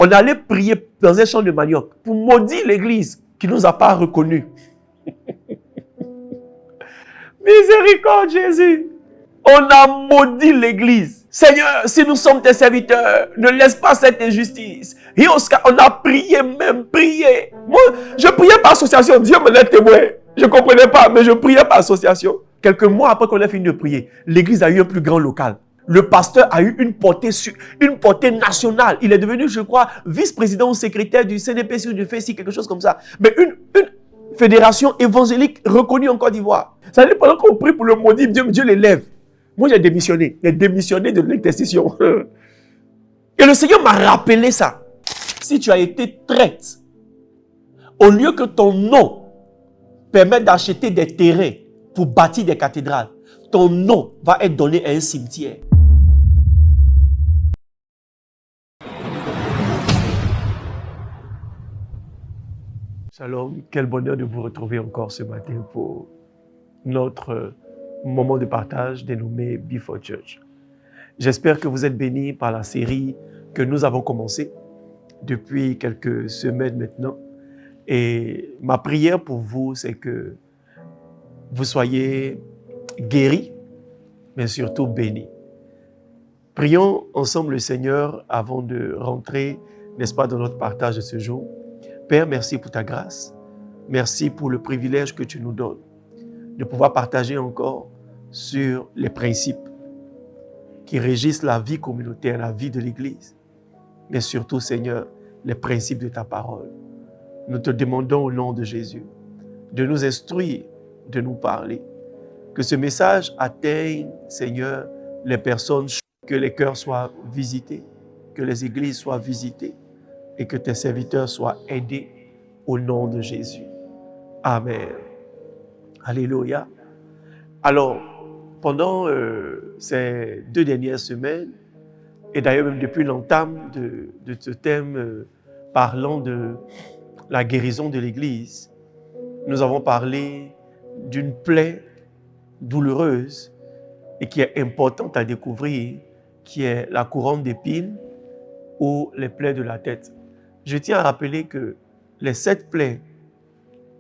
On allait prier dans un champ de manioc pour maudire l'église qui ne nous a pas reconnus. Miséricorde, Jésus. On a maudit l'église. Seigneur, si nous sommes tes serviteurs, ne laisse pas cette injustice. Et Oscar, on a prié, même prié. Moi, je priais par association. Dieu me l'est témoin. Je ne comprenais pas, mais je priais par association. Quelques mois après qu'on ait fini de prier, l'église a eu un plus grand local. Le pasteur a eu une portée nationale. Il est devenu, je crois, vice-président ou secrétaire du CNPC ou du FESI, quelque chose comme ça. Mais une fédération évangélique reconnue en Côte d'Ivoire. Ça veut dire pendant qu'on prie pour le maudit, Dieu l'élève. Moi, j'ai démissionné. J'ai démissionné de l'intercession. Et le Seigneur m'a rappelé ça. Si tu as été traite, au lieu que ton nom permette d'acheter des terrains pour bâtir des cathédrales, ton nom va être donné à un cimetière. Shalom, quel bonheur de vous retrouver encore ce matin pour notre moment de partage dénommé Before Church. J'espère que vous êtes bénis par la série que nous avons commencée depuis quelques semaines maintenant. Et ma prière pour vous, c'est que vous soyez guéris, mais surtout bénis. Prions ensemble le Seigneur avant de rentrer, n'est-ce pas, dans notre partage de ce jour. Père, merci pour ta grâce. Merci pour le privilège que tu nous donnes de pouvoir partager encore sur les principes qui régissent la vie communautaire, la vie de l'Église. Mais surtout, Seigneur, les principes de ta parole. Nous te demandons au nom de Jésus de nous instruire, de nous parler. Que ce message atteigne, Seigneur, les personnes, que les cœurs soient visités, que les églises soient visitées et que tes serviteurs soient aidés au nom de Jésus. Amen. Alléluia. Alors, pendant ces 2 dernières semaines, et d'ailleurs même depuis l'entame de ce thème parlant de la guérison de l'Église, nous avons parlé d'une plaie douloureuse et qui est importante à découvrir, qui est la couronne d'épines ou les plaies de la tête. Je tiens à rappeler que les 7 plaies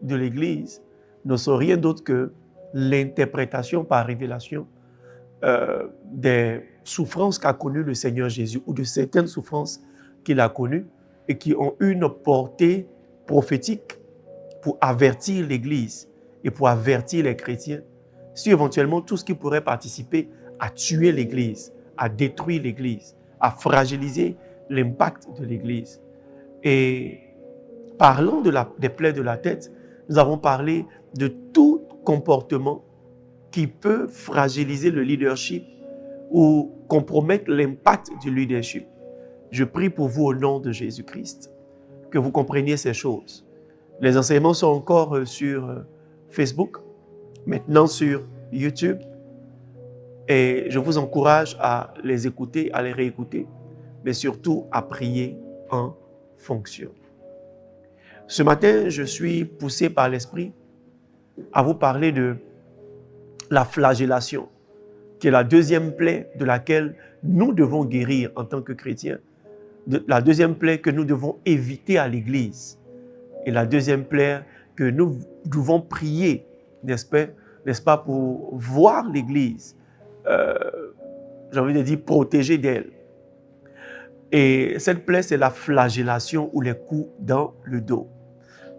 de l'Église ne sont rien d'autre que l'interprétation par révélation des souffrances qu'a connues le Seigneur Jésus ou de certaines souffrances qu'il a connues et qui ont une portée prophétique pour avertir l'Église et pour avertir les chrétiens sur éventuellement tout ce qui pourrait participer à tuer l'Église, à détruire l'Église, à fragiliser l'impact de l'Église. Et parlant des plaies de la tête, nous avons parlé de tout comportement qui peut fragiliser le leadership ou compromettre l'impact du leadership. Je prie pour vous au nom de Jésus-Christ, que vous compreniez ces choses. Les enseignements sont encore sur Facebook, maintenant sur YouTube, et je vous encourage à les écouter, à les réécouter, mais surtout à prier en fonction. Ce matin, je suis poussé par l'Esprit à vous parler de la flagellation, qui est la deuxième plaie de laquelle nous devons guérir en tant que chrétiens, la deuxième plaie que nous devons éviter à l'Église, et la deuxième plaie que nous devons prier, n'est-ce pas, pour voir l'Église, j'ai envie de dire, protégée d'elle. Et cette plaie, c'est la flagellation ou les coups dans le dos.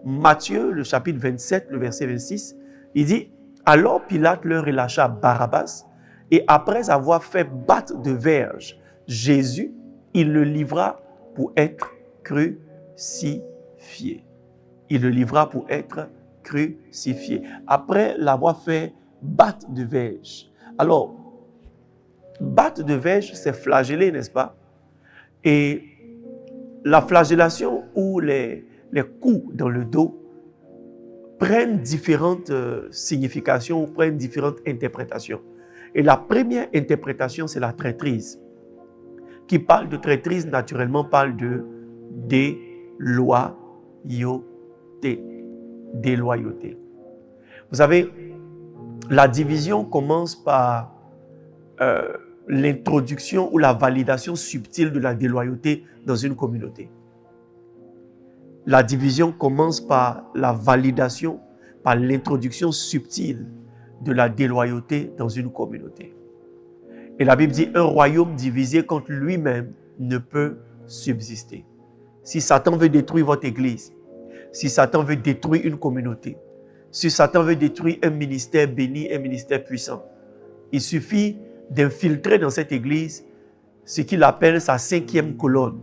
Matthieu, le chapitre 27, le verset 26, il dit « Alors Pilate leur relâcha Barabbas, et après avoir fait battre de verges Jésus, il le livra pour être crucifié. » Il le livra pour être crucifié. Après l'avoir fait battre de verges. Alors, battre de verges, c'est flageller, n'est-ce pas? Et la flagellation ou les coups dans le dos prennent différentes significations ou prennent différentes interprétations. Et la première interprétation, c'est la traîtrise. Qui parle de traîtrise, naturellement, parle de déloyauté. Déloyauté. Vous savez, la division commence par l'introduction ou la validation subtile de la déloyauté dans une communauté. La division commence par la validation, par l'introduction subtile de la déloyauté dans une communauté. Et la Bible dit, un royaume divisé contre lui-même ne peut subsister. Si Satan veut détruire votre église, si Satan veut détruire une communauté, si Satan veut détruire un ministère béni, un ministère puissant, il suffit d'infiltrer dans cette église ce qu'il appelle sa 5e colonne.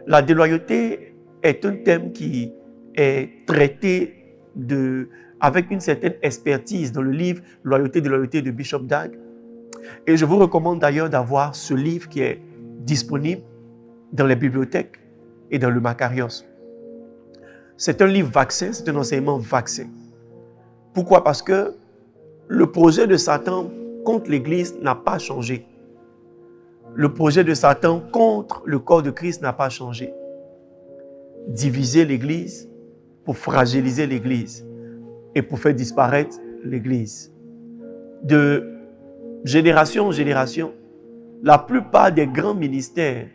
La déloyauté est un thème qui est traité avec une certaine expertise dans le livre Loyauté, déloyauté de Bishop Dag. Et je vous recommande d'ailleurs d'avoir ce livre qui est disponible dans les bibliothèques et dans le Macarios. C'est un livre vaccin, c'est un enseignement vaccin. Pourquoi? Parce que le projet de Satan contre l'Église n'a pas changé. Le projet de Satan contre le corps de Christ n'a pas changé. Diviser l'Église pour fragiliser l'Église et pour faire disparaître l'Église. De génération en génération, la plupart des grands ministères,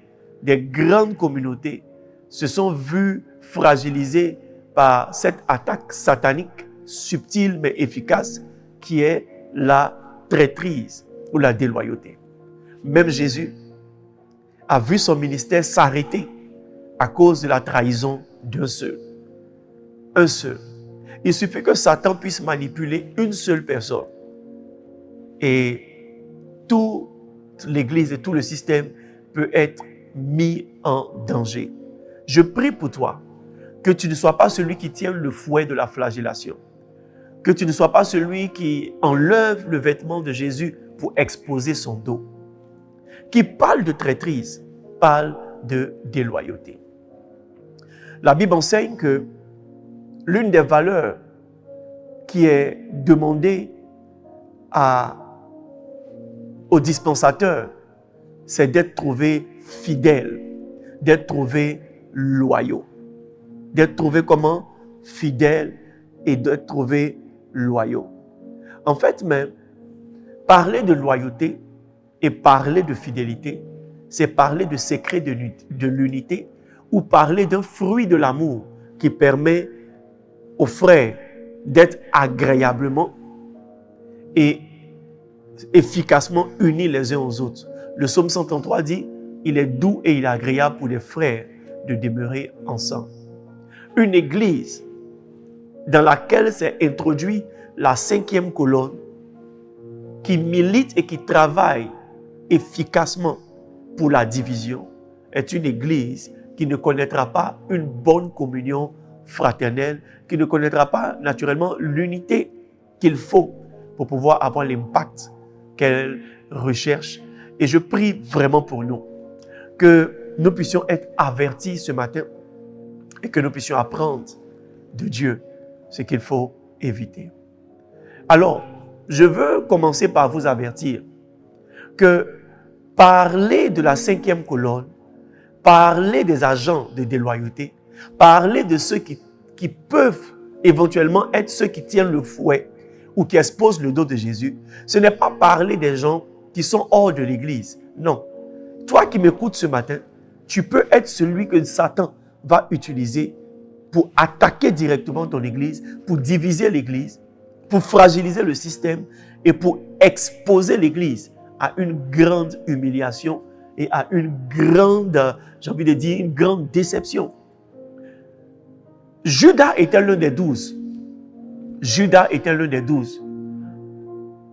des grandes communautés se sont vus fragilisés par cette attaque satanique subtile mais efficace qui est la traîtrise ou la déloyauté. Même Jésus a vu son ministère s'arrêter à cause de la trahison d'un seul. Un seul. Il suffit que Satan puisse manipuler une seule personne et toute l'Église et tout le système peut être mis en danger. Je prie pour toi que tu ne sois pas celui qui tient le fouet de la flagellation, que tu ne sois pas celui qui enlève le vêtement de Jésus pour exposer son dos. Qui parle de traîtrise, parle de déloyauté. La Bible enseigne que l'une des valeurs qui est demandée aux dispensateurs, c'est d'être trouvé fidèle, d'être trouvé loyaux. D'être trouvé comment? Fidèle et d'être trouvé loyaux. En fait, même, parler de loyauté et parler de fidélité, c'est parler de secret de l'unité ou parler d'un fruit de l'amour qui permet aux frères d'être agréablement et efficacement unis les uns aux autres. Le psaume 133 dit, il est doux et il est agréable pour les frères de demeurer ensemble. Une église dans laquelle s'est introduit la 5e colonne qui milite et qui travaille efficacement pour la division est une église qui ne connaîtra pas une bonne communion fraternelle, qui ne connaîtra pas naturellement l'unité qu'il faut pour pouvoir avoir l'impact qu'elle recherche. Et je prie vraiment pour nous que nous puissions être avertis ce matin et que nous puissions apprendre de Dieu ce qu'il faut éviter. Alors, je veux commencer par vous avertir que parler de la 5e colonne, parler des agents de déloyauté, parler de ceux qui peuvent éventuellement être ceux qui tiennent le fouet ou qui exposent le dos de Jésus, ce n'est pas parler des gens qui sont hors de l'église. Non. Toi qui m'écoutes ce matin, tu peux être celui que Satan va utiliser pour attaquer directement ton église, pour diviser l'église, pour fragiliser le système et pour exposer l'église à une grande humiliation et à une grande, j'ai envie de dire, une grande déception. Judas était l'un des 12. Judas était l'un des 12.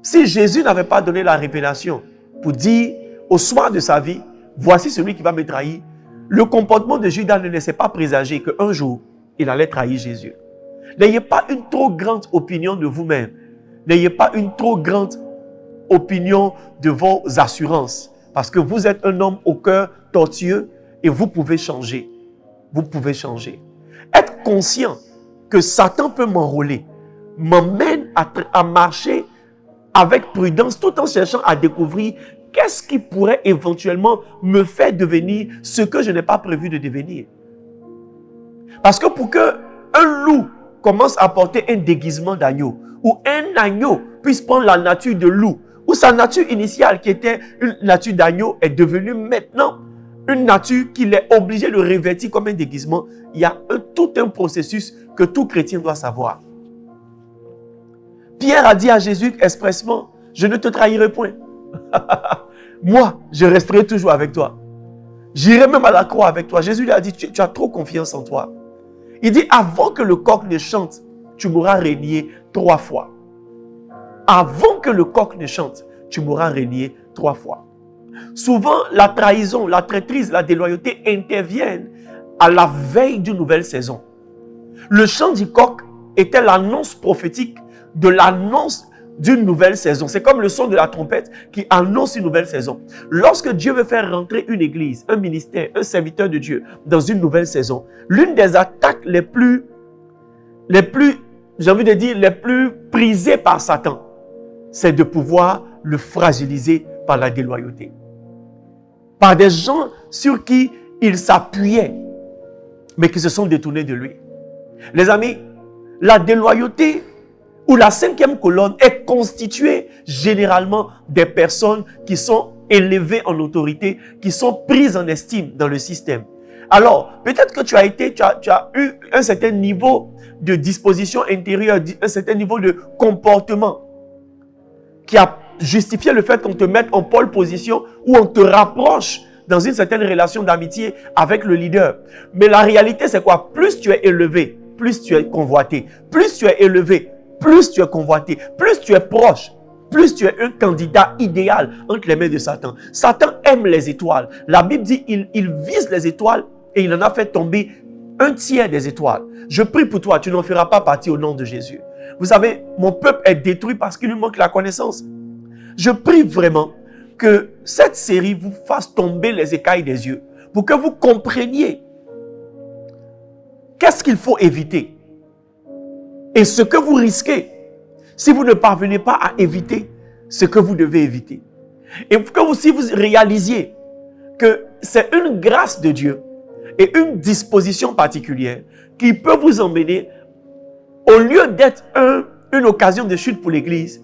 Si Jésus n'avait pas donné la révélation pour dire au soir de sa vie, voici celui qui va me trahir, le comportement de Judas ne laissait pas présager qu'un jour, il allait trahir Jésus. N'ayez pas une trop grande opinion de vous-même. N'ayez pas une trop grande opinion de vos assurances. Parce que vous êtes un homme au cœur tortueux et vous pouvez changer. Vous pouvez changer. Être conscient que Satan peut m'enrôler m'emmène à marcher avec prudence tout en cherchant à découvrir qu'est-ce qui pourrait éventuellement me faire devenir ce que je n'ai pas prévu de devenir. Parce que pour qu'un loup commence à porter un déguisement d'agneau ou un agneau puisse prendre la nature de loup ou sa nature initiale qui était une nature d'agneau est devenue maintenant une nature qu'il est obligé de revêtir comme un déguisement. Il y a tout un processus que tout chrétien doit savoir. Pierre a dit à Jésus expressement, je ne te trahirai point. Moi, je resterai toujours avec toi. J'irai même à la croix avec toi. Jésus lui a dit, tu as trop confiance en toi. Il dit, avant que le coq ne chante, tu m'auras régné 3 fois. Avant que le coq ne chante, tu m'auras régné 3 fois. Souvent, la trahison, la traîtrise, la déloyauté interviennent à la veille d'une nouvelle saison. Le chant du coq était l'annonce prophétique de l'annonce d'une nouvelle saison. C'est comme le son de la trompette qui annonce une nouvelle saison. Lorsque Dieu veut faire rentrer une église, un ministère, un serviteur de Dieu dans une nouvelle saison, l'une des attaques les plus prisées par Satan, c'est de pouvoir le fragiliser par la déloyauté. Par des gens sur qui il s'appuyait, mais qui se sont détournés de lui. Les amis, la déloyauté ou la 5e colonne est constituée généralement des personnes qui sont élevées en autorité, qui sont prises en estime dans le système. Alors, peut-être que tu as eu un certain niveau de disposition intérieure, un certain niveau de comportement qui a justifié le fait qu'on te mette en pole position ou on te rapproche dans une certaine relation d'amitié avec le leader. Mais la réalité, c'est quoi? Plus tu es élevé, plus tu es convoité. Plus tu es élevé, plus tu es convoité. Plus tu es proche, plus tu es un candidat idéal entre les mains de Satan. Satan aime les étoiles. La Bible dit il vise les étoiles et il en a fait tomber 1/3 des étoiles. Je prie pour toi, tu n'en feras pas partie au nom de Jésus. Vous savez, mon peuple est détruit parce qu'il lui manque la connaissance. Je prie vraiment que cette série vous fasse tomber les écailles des yeux pour que vous compreniez qu'est-ce qu'il faut éviter et ce que vous risquez si vous ne parvenez pas à éviter ce que vous devez éviter. Et que vous, si vous réalisiez que c'est une grâce de Dieu et une disposition particulière qui peut vous emmener, au lieu d'être une occasion de chute pour l'Église,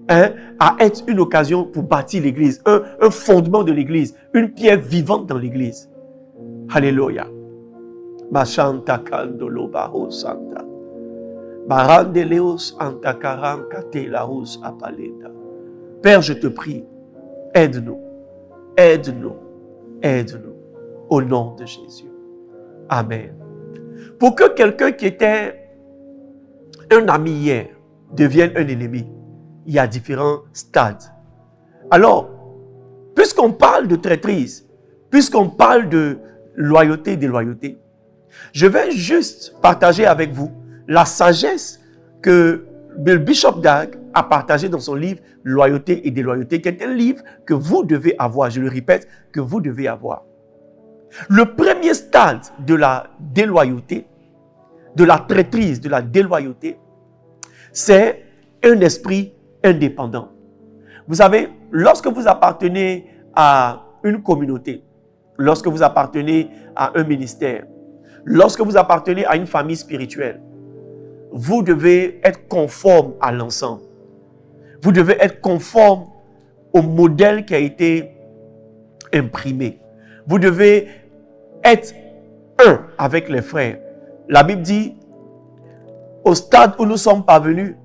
à être une occasion pour bâtir l'Église, un fondement de l'Église, une pierre vivante dans l'Église. Alléluia. Machanta kandolo baho santa. Barandeleos antakaran katelaos apalenda. Père, je te prie, aide-nous, aide-nous, aide-nous, au nom de Jésus. Amen. Pour que quelqu'un qui était un ami hier devienne un ennemi, il y a différents stades. Alors, puisqu'on parle de traîtrise, puisqu'on parle de loyauté, déloyauté, je vais juste partager avec vous la sagesse que le Bishop Dag a partagé dans son livre « Loyauté et déloyauté », qui est un livre que vous devez avoir, je le répète, que vous devez avoir. Le premier stade de la déloyauté, de la traîtrise, de la déloyauté, c'est un esprit indépendant. Vous savez, lorsque vous appartenez à une communauté, lorsque vous appartenez à un ministère, lorsque vous appartenez à une famille spirituelle, vous devez être conforme à l'ensemble. Vous devez être conforme au modèle qui a été imprimé. Vous devez être un avec les frères. La Bible dit, au stade où nous sommes parvenus,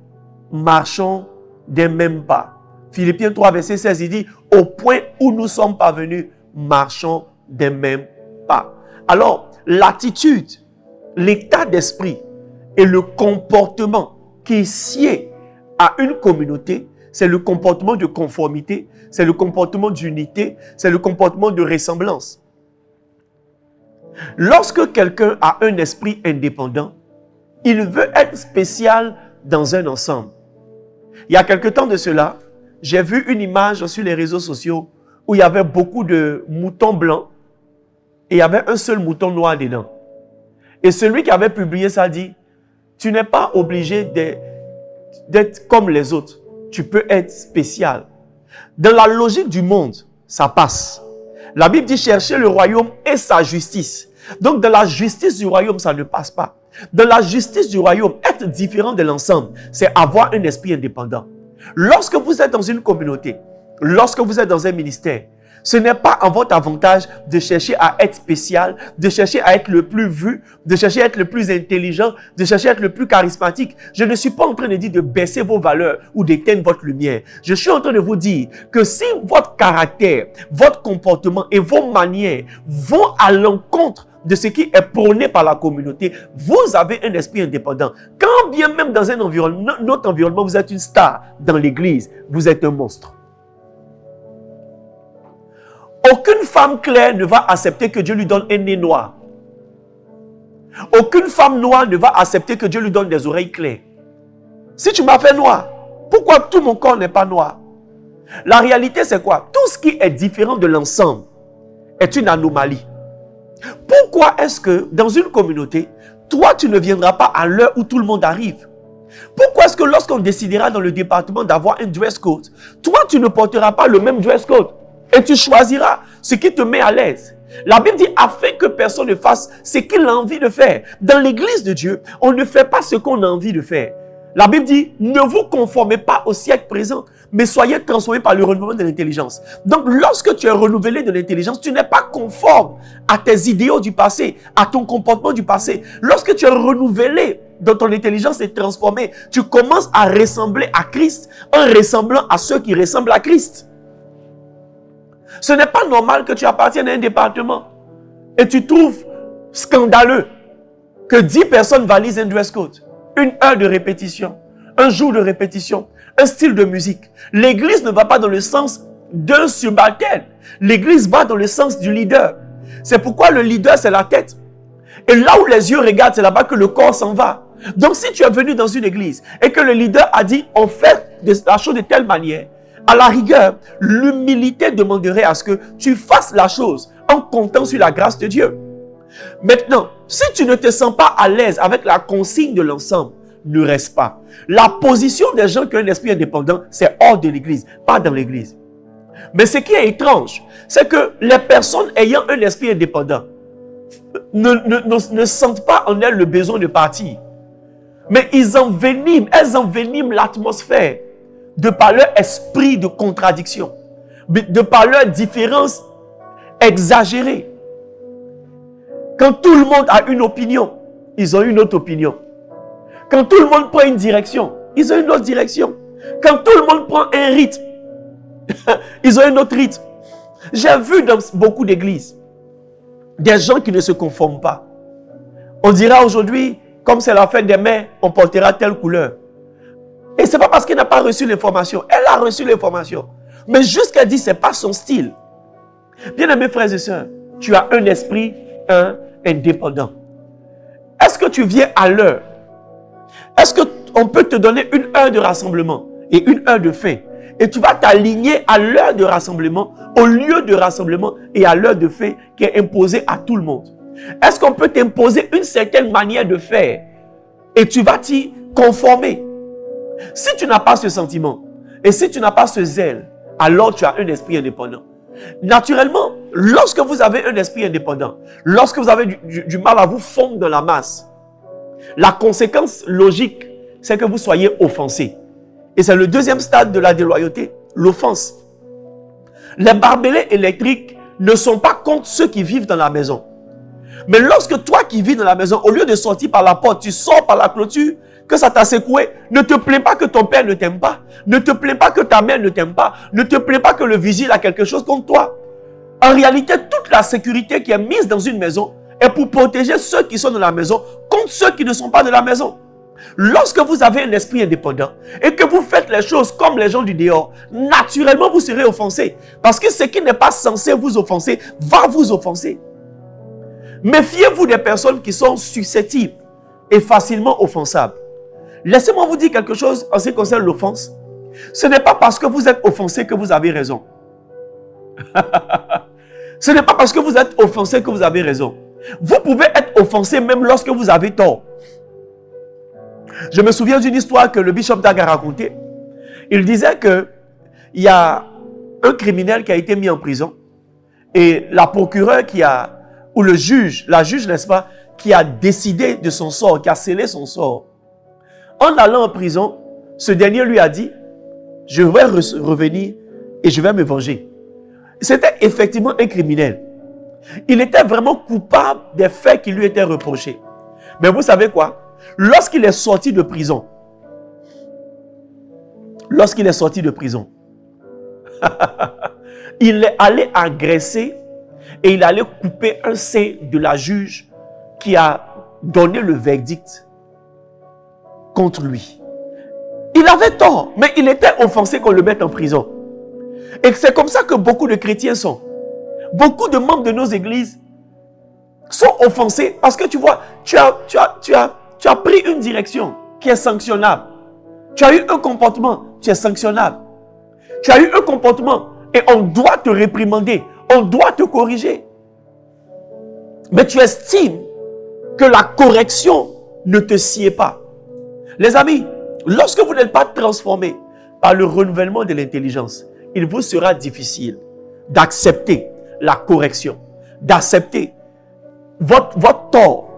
marchons des mêmes pas. Philippiens 3, verset 16, il dit, au point où nous sommes parvenus, marchons des mêmes pas. Alors, l'attitude, l'état d'esprit et le comportement qui est sied à une communauté, c'est le comportement de conformité, c'est le comportement d'unité, c'est le comportement de ressemblance. Lorsque quelqu'un a un esprit indépendant, il veut être spécial dans un ensemble. Il y a quelque temps de cela, j'ai vu une image sur les réseaux sociaux où il y avait beaucoup de moutons blancs et il y avait un seul mouton noir dedans. Et celui qui avait publié ça dit, tu n'es pas obligé d'être comme les autres. Tu peux être spécial. Dans la logique du monde, ça passe. La Bible dit chercher le royaume et sa justice. Donc dans la justice du royaume, ça ne passe pas. Dans la justice du royaume, être différent de l'ensemble, c'est avoir un esprit indépendant. Lorsque vous êtes dans une communauté, lorsque vous êtes dans un ministère, Ce n'est pas en votre avantage de chercher à être spécial, de chercher à être le plus vu, de chercher à être le plus intelligent, de chercher à être le plus charismatique. Je ne suis pas en train de dire de baisser vos valeurs ou d'éteindre votre lumière. Je suis en train de vous dire que si votre caractère, votre comportement et vos manières vont à l'encontre de ce qui est prôné par la communauté, vous avez un esprit indépendant. Quand bien même dans un environnement, notre environnement, vous êtes une star dans l'église, vous êtes un monstre. Aucune femme claire ne va accepter que Dieu lui donne un nez noir. Aucune femme noire ne va accepter que Dieu lui donne des oreilles claires. Si tu m'as fait noir, pourquoi tout mon corps n'est pas noir? La réalité, c'est quoi? Tout ce qui est différent de l'ensemble est une anomalie. Pourquoi est-ce que dans une communauté, toi, tu ne viendras pas à l'heure où tout le monde arrive? Pourquoi est-ce que lorsqu'on décidera dans le département d'avoir un dress code, toi, tu ne porteras pas le même dress code? Et tu choisiras ce qui te met à l'aise. La Bible dit afin que personne ne fasse ce qu'il a envie de faire. Dans l'église de Dieu, on ne fait pas ce qu'on a envie de faire. La Bible dit ne vous conformez pas au siècle présent, mais soyez transformés par le renouvellement de l'intelligence. Donc lorsque tu es renouvelé de l'intelligence, tu n'es pas conforme à tes idéaux du passé, à ton comportement du passé. Lorsque tu es renouvelé, dont ton intelligence est transformée, tu commences à ressembler à Christ en ressemblant à ceux qui ressemblent à Christ. Ce n'est pas normal que tu appartiennes à un département et tu trouves scandaleux que 10 personnes valident un dress code, une heure de répétition, un jour de répétition, un style de musique. L'église ne va pas dans le sens d'un subalterne. L'église va dans le sens du leader. C'est pourquoi le leader, c'est la tête. Et là où les yeux regardent, c'est là-bas que le corps s'en va. Donc si tu es venu dans une église et que le leader a dit on fait la chose de telle manière, à la rigueur, l'humilité demanderait à ce que tu fasses la chose en comptant sur la grâce de Dieu. Maintenant, si tu ne te sens pas à l'aise avec la consigne de l'ensemble, ne reste pas. La position des gens qui ont un esprit indépendant, c'est hors de l'église, pas dans l'église. Mais ce qui est étrange, c'est que les personnes ayant un esprit indépendant ne sentent pas en elles le besoin de partir. Mais elles enveniment l'atmosphère de par leur esprit de contradiction, de par leur différence exagérée. Quand tout le monde a une opinion, ils ont une autre opinion. Quand tout le monde prend une direction, ils ont une autre direction. Quand tout le monde prend un rythme, ils ont un autre rythme. J'ai vu dans beaucoup d'églises des gens qui ne se conforment pas. On dira aujourd'hui, comme c'est la fête des mères, on portera telle couleur. Et ce n'est pas parce qu'elle n'a pas reçu l'information. Elle a reçu l'information. Mais jusqu'à dire, ce n'est pas son style. Bien-aimés frères et sœurs, tu as un esprit indépendant. Est-ce que tu viens à l'heure? Est-ce qu'on peut te donner une heure de rassemblement et une heure de fin? Et tu vas t'aligner à l'heure de rassemblement, au lieu de rassemblement et à l'heure de fin qui est imposée à tout le monde. Est-ce qu'on peut t'imposer une certaine manière de faire et tu vas t'y conformer? Si tu n'as pas ce sentiment et si tu n'as pas ce zèle, alors tu as un esprit indépendant. Naturellement, lorsque vous avez un esprit indépendant, lorsque vous avez du mal à vous fondre dans la masse, la conséquence logique, c'est que vous soyez offensé. Et c'est le deuxième stade de la déloyauté, l'offense. Les barbelés électriques ne sont pas contre ceux qui vivent dans la maison. Mais lorsque toi qui vis dans la maison, au lieu de sortir par la porte, tu sors par la clôture, que ça t'a secoué, ne te plains pas que ton père ne t'aime pas. Ne te plains pas que ta mère ne t'aime pas. Ne te plains pas que le vigile a quelque chose contre toi. En réalité, toute la sécurité qui est mise dans une maison est pour protéger ceux qui sont dans la maison contre ceux qui ne sont pas de la maison. Lorsque vous avez un esprit indépendant et que vous faites les choses comme les gens du dehors, naturellement vous serez offensé. Parce que ce qui n'est pas censé vous offenser va vous offenser. Méfiez-vous des personnes qui sont susceptibles et facilement offensables. Laissez-moi vous dire quelque chose en ce qui concerne l'offense. Ce n'est pas parce que vous êtes offensé que vous avez raison. Ce n'est pas parce que vous êtes offensé que vous avez raison. Vous pouvez être offensé même lorsque vous avez tort. Je me souviens d'une histoire que le bishop Dag a racontée. Il disait qu'il y a un criminel qui a été mis en prison et la procureure ou la juge, n'est-ce pas, qui a décidé de son sort, qui a scellé son sort. En allant en prison, ce dernier lui a dit, je vais revenir et je vais me venger. C'était effectivement un criminel. Il était vraiment coupable des faits qui lui étaient reprochés. Mais vous savez quoi? Lorsqu'il est sorti de prison, il est allé agresser et il allait couper un sein de la juge qui a donné le verdict contre lui. Il avait tort, mais il était offensé qu'on le mette en prison. Et c'est comme ça que beaucoup de chrétiens sont. Beaucoup de membres de nos églises sont offensés parce que tu vois, tu as pris une direction qui est sanctionnable. Tu as eu un comportement qui est sanctionnable. Tu as eu un comportement et on doit te réprimander. On doit te corriger. Mais tu estimes que la correction ne te sied pas. Les amis, lorsque vous n'êtes pas transformé par le renouvellement de l'intelligence, il vous sera difficile d'accepter la correction, d'accepter votre tort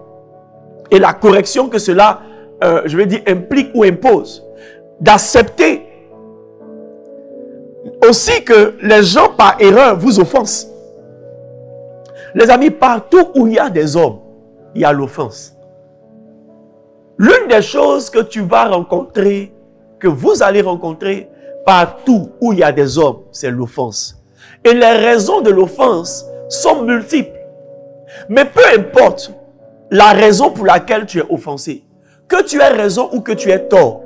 et la correction que cela, implique ou impose, d'accepter aussi que les gens par erreur vous offensent. Les amis, partout où il y a des hommes, il y a l'offense. L'une des choses que tu vas rencontrer, que vous allez rencontrer partout où il y a des hommes, c'est l'offense. Et les raisons de l'offense sont multiples. Mais peu importe la raison pour laquelle tu es offensé, que tu aies raison ou que tu aies tort,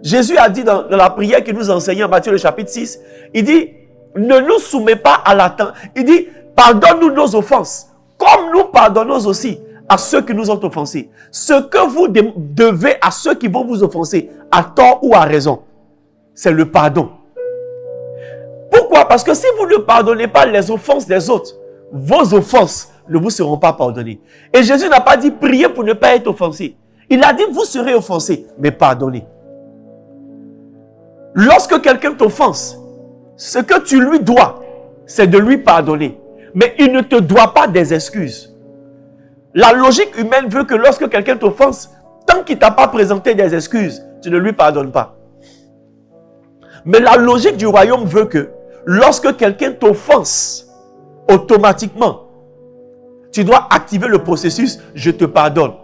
Jésus a dit dans la prière qu'il nous enseignait en Matthieu le chapitre 6, il dit, ne nous soumets pas à l'attente. Il dit, pardonne-nous nos offenses, comme nous pardonnons aussi à ceux qui nous ont offensés. Ce que vous devez à ceux qui vont vous offenser, à tort ou à raison, c'est le pardon. Pourquoi? Parce que si vous ne pardonnez pas les offenses des autres, vos offenses ne vous seront pas pardonnées. Et Jésus n'a pas dit priez pour ne pas être offensé. Il a dit vous serez offensé, mais pardonnez. Lorsque quelqu'un t'offense, ce que tu lui dois, c'est de lui pardonner. Mais il ne te doit pas des excuses. La logique humaine veut que lorsque quelqu'un t'offense, tant qu'il ne t'a pas présenté des excuses, tu ne lui pardonnes pas. Mais la logique du royaume veut que lorsque quelqu'un t'offense, automatiquement, tu dois activer le processus « je te pardonne ».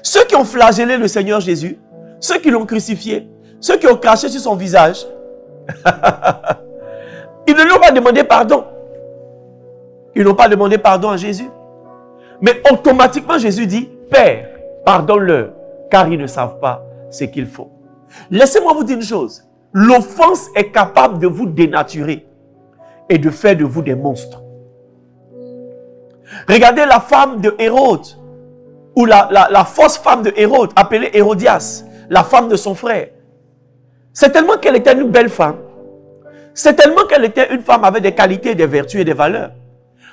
Ceux qui ont flagellé le Seigneur Jésus, ceux qui l'ont crucifié, ceux qui ont craché sur son visage, ils ne lui ont pas demandé pardon. Ils n'ont pas demandé pardon à Jésus. Mais automatiquement, Jésus dit « Père, pardonne-leur, car ils ne savent pas ce qu'il faut. » Laissez-moi vous dire une chose. L'offense est capable de vous dénaturer et de faire de vous des monstres. Regardez la femme de Hérode, ou la fausse femme de Hérode, appelée Hérodias, la femme de son frère. C'est tellement qu'elle était une belle femme. C'est tellement qu'elle était une femme avec des qualités, des vertus et des valeurs.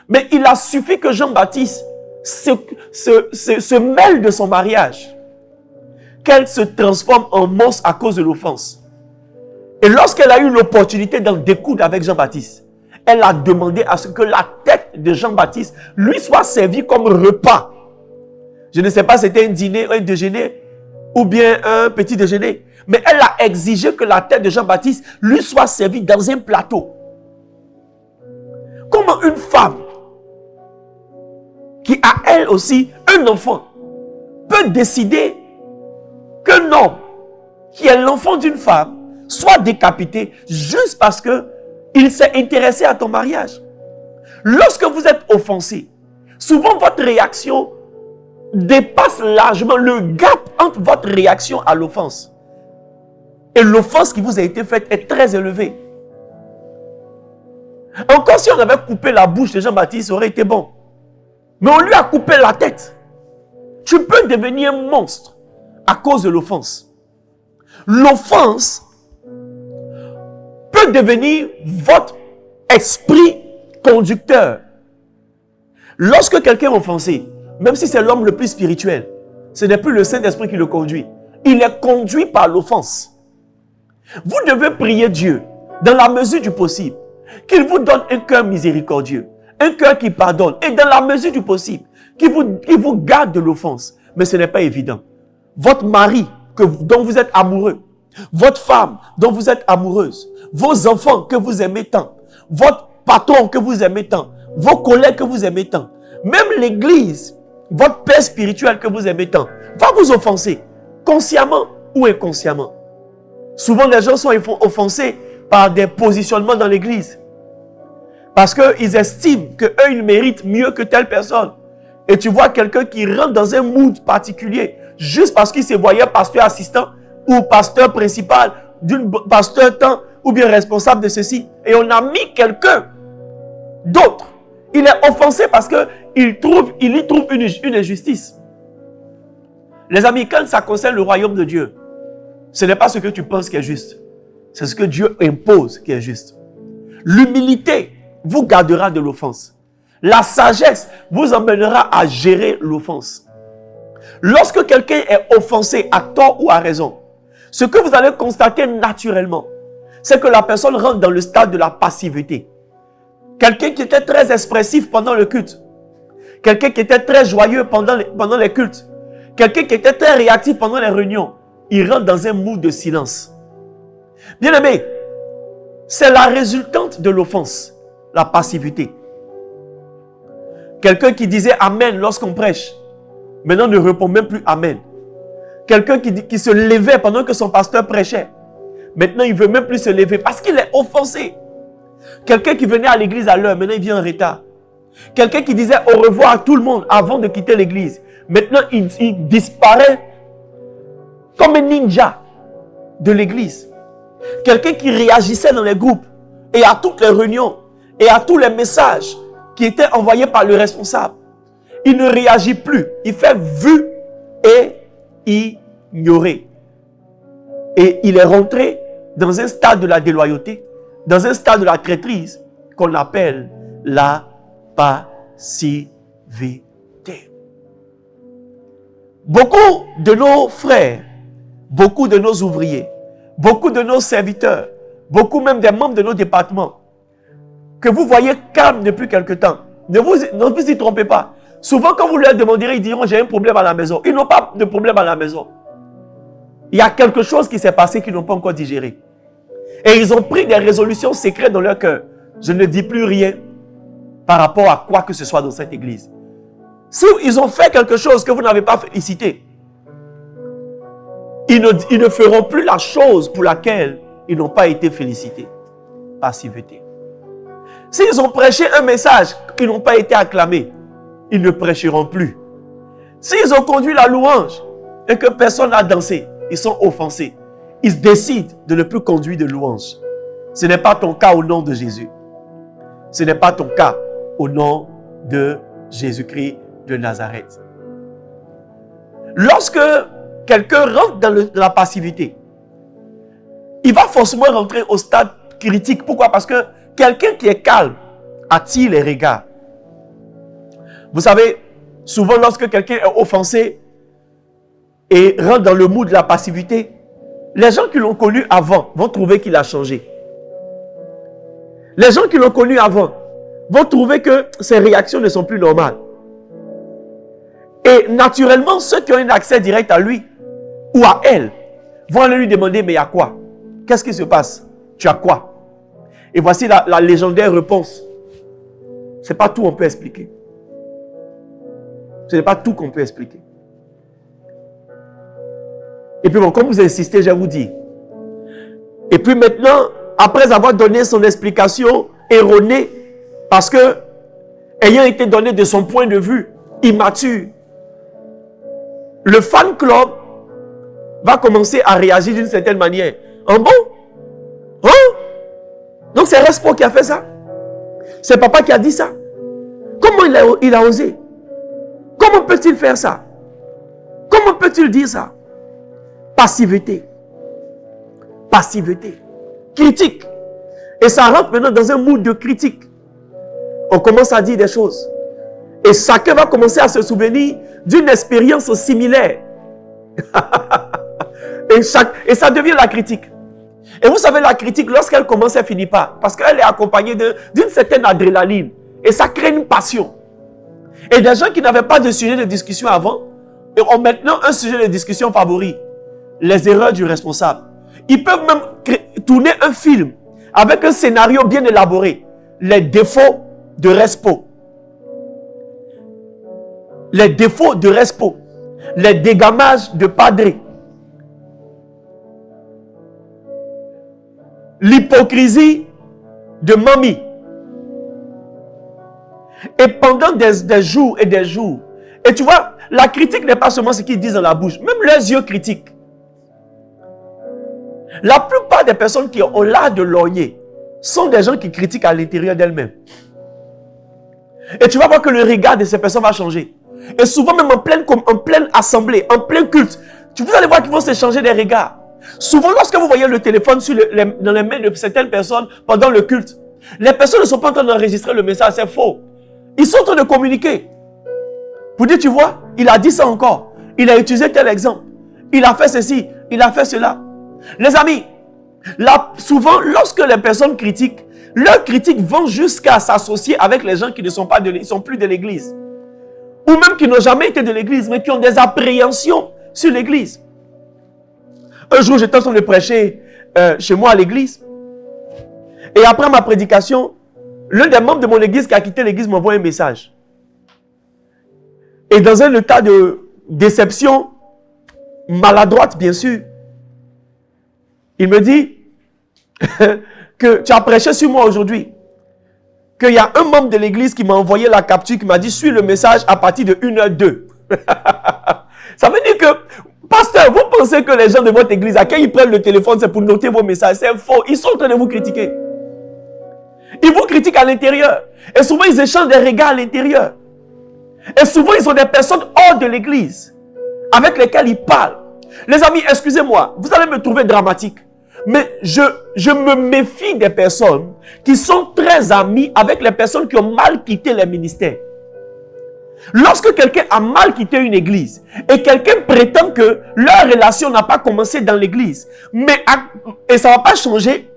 Mais il a suffi que Jean-Baptiste se mêle de son mariage, qu'elle se transforme en monstre à cause de l'offense. Et lorsqu'elle a eu l'opportunité d'en découdre avec Jean-Baptiste, elle a demandé à ce que la tête de Jean-Baptiste lui soit servie comme repas. Je ne sais pas si c'était un dîner, un déjeuner ou bien un petit déjeuner. Mais elle a exigé que la tête de Jean-Baptiste lui soit servie dans un plateau. Comment une femme qui a elle aussi un enfant peut décider qu'un homme qui est l'enfant d'une femme soit décapité juste parce qu'il s'est intéressé à ton mariage? Lorsque vous êtes offensé, souvent votre réaction dépasse largement le gap entre votre réaction à l'offense. Et l'offense qui vous a été faite est très élevée. Encore si on avait coupé la bouche de Jean-Baptiste, ça aurait été bon. Mais on lui a coupé la tête. Tu peux devenir un monstre à cause de l'offense. L'offense peut devenir votre esprit conducteur. Lorsque quelqu'un est offensé, même si c'est l'homme le plus spirituel, ce n'est plus le Saint-Esprit qui le conduit. Il est conduit par l'offense. Vous devez prier Dieu, dans la mesure du possible, qu'il vous donne un cœur miséricordieux, un cœur qui pardonne, et dans la mesure du possible, qu'il vous garde de l'offense. Mais ce n'est pas évident. Votre mari, dont vous êtes amoureux, votre femme, dont vous êtes amoureuse, vos enfants que vous aimez tant, votre patrons que vous aimez tant, vos collègues que vous aimez tant, même l'église, votre père spirituel que vous aimez tant, va vous offenser, consciemment ou inconsciemment. Souvent, les gens sont offensés par des positionnements dans l'église. Parce qu'ils estiment qu'eux, ils méritent mieux que telle personne. Et tu vois quelqu'un qui rentre dans un mood particulier, juste parce qu'il se voyait pasteur assistant ou pasteur principal, pasteur temps, ou bien responsable de ceci. Et on a mis quelqu'un d'autre. Il est offensé parce qu'il y trouve une injustice. Les amis, quand ça concerne le royaume de Dieu, ce n'est pas ce que tu penses qui est juste. C'est ce que Dieu impose qui est juste. L'humilité vous gardera de l'offense. La sagesse vous emmènera à gérer l'offense. Lorsque quelqu'un est offensé à tort ou à raison, ce que vous allez constater naturellement, c'est que la personne rentre dans le stade de la passivité. Quelqu'un qui était très expressif pendant le culte, quelqu'un qui était très joyeux pendant les cultes, quelqu'un qui était très réactif pendant les réunions, il rentre dans un mood de silence. Bien aimé, c'est la résultante de l'offense, la passivité. Quelqu'un qui disait Amen lorsqu'on prêche, maintenant ne répond même plus Amen. Quelqu'un qui se levait pendant que son pasteur prêchait, maintenant il ne veut même plus se lever parce qu'il est offensé. Quelqu'un qui venait à l'église à l'heure, maintenant il vient en retard. Quelqu'un qui disait au revoir à tout le monde avant de quitter l'église, maintenant il disparaît comme un ninja de l'église. Quelqu'un qui réagissait dans les groupes et à toutes les réunions et à tous les messages qui étaient envoyés par le responsable. Il ne réagit plus. Il fait vu et ignorer. Et il est rentré dans un stade de la déloyauté, dans un stade de la traîtrise qu'on appelle la passivité. Beaucoup de nos frères, beaucoup de nos ouvriers, beaucoup de nos serviteurs, beaucoup même des membres de nos départements, que vous voyez calmes depuis quelque temps, ne vous y trompez pas. Souvent, quand vous leur demanderez, ils diront, j'ai un problème à la maison. Ils n'ont pas de problème à la maison. Il y a quelque chose qui s'est passé qu'ils n'ont pas encore digéré. Et ils ont pris des résolutions secrètes dans leur cœur. Je ne dis plus rien par rapport à quoi que ce soit dans cette église. Si ils ont fait quelque chose que vous n'avez pas félicité, ils ne feront plus la chose pour laquelle ils n'ont pas été félicités. Passivité. S'ils ont prêché un message qu'ils n'ont pas été acclamés, ils ne prêcheront plus. S'ils ont conduit la louange et que personne n'a dansé, ils sont offensés. Ils décident de ne plus conduire de louange. Ce n'est pas ton cas au nom de Jésus. Ce n'est pas ton cas au nom de Jésus-Christ de Nazareth. Lorsque quelqu'un rentre dans la passivité, il va forcément rentrer au stade critique. Pourquoi? Parce que quelqu'un qui est calme attire les regards. Vous savez, souvent lorsque quelqu'un est offensé et rentre dans le mood de la passivité, les gens qui l'ont connu avant vont trouver qu'il a changé. Les gens qui l'ont connu avant vont trouver que ses réactions ne sont plus normales. Et naturellement, ceux qui ont un accès direct à lui ou à elle vont aller lui demander, mais il y a quoi? Qu'est-ce qui se passe? Tu as quoi? Et voici la légendaire réponse. Ce n'est pas tout qu'on peut expliquer. Ce n'est pas tout qu'on peut expliquer. Et puis bon, comme vous insistez, je vous dis. Et puis maintenant, après avoir donné son explication erronée, parce que, ayant été donné de son point de vue immature, le fan club va commencer à réagir d'une certaine manière. En bon? Hein? Donc c'est Respo qui a fait ça. C'est papa qui a dit ça. Comment il a osé? Comment peut-il faire ça? Comment peut-il dire ça? Passivité. Passivité. Critique. Et ça rentre maintenant dans un mood de critique. On commence à dire des choses. Et chacun va commencer à se souvenir d'une expérience similaire. et ça devient la critique. Et vous savez, la critique, lorsqu'elle commence, elle ne finit pas. Parce qu'elle est accompagnée d'une certaine adrénaline. Et ça crée une passion. Et des gens qui n'avaient pas de sujet de discussion avant, ont maintenant un sujet de discussion favori. Les erreurs du responsable. Ils peuvent même tourner un film avec un scénario bien élaboré. les défauts de respo. Les défauts de respo. Les dégamages de padré. L'hypocrisie de mamie. Et pendant des jours et des jours. Et tu vois, la critique n'est pas seulement ce qu'ils disent dans la bouche. Même leurs yeux critiquent. La plupart des personnes qui ont l'art de lorgner sont des gens qui critiquent à l'intérieur d'elles-mêmes. Et tu vas voir que le regard de ces personnes va changer. Et souvent même en pleine assemblée, en plein culte, vous allez voir qu'ils vont s'échanger des regards. Souvent lorsque vous voyez le téléphone dans les mains de certaines personnes pendant le culte, les personnes ne sont pas en train d'enregistrer le message, c'est faux. Ils sont en train de communiquer. Pour dire, tu vois, il a dit ça encore. Il a utilisé tel exemple. Il a fait ceci, il a fait cela. Les amis, souvent lorsque les personnes critiquent, leurs critiques vont jusqu'à s'associer avec les gens qui ne sont pas sont plus de l'église. Ou même qui n'ont jamais été de l'église, mais qui ont des appréhensions sur l'église. Un jour, j'étais en train de prêcher chez moi à l'église. Et après ma prédication, l'un des membres de mon église qui a quitté l'église m'envoie un message. Et dans un état de déception, maladroite bien sûr, il me dit que tu as prêché sur moi aujourd'hui. Qu'il y a un membre de l'église qui m'a envoyé la capture, qui m'a dit, suis le message à partir de 1h02. Ça veut dire que, pasteur, vous pensez que les gens de votre église, à qui ils prennent le téléphone, c'est pour noter vos messages. C'est faux. Ils sont en train de vous critiquer. Ils vous critiquent à l'intérieur. Et souvent, ils échangent des regards à l'intérieur. Et souvent, ils ont des personnes hors de l'église avec lesquelles ils parlent. Les amis, excusez-moi, vous allez me trouver dramatique. Mais je me méfie des personnes qui sont très amies avec les personnes qui ont mal quitté les ministères. Lorsque quelqu'un a mal quitté une église et quelqu'un prétend que leur relation n'a pas commencé dans l'église, et ça ne va pas changer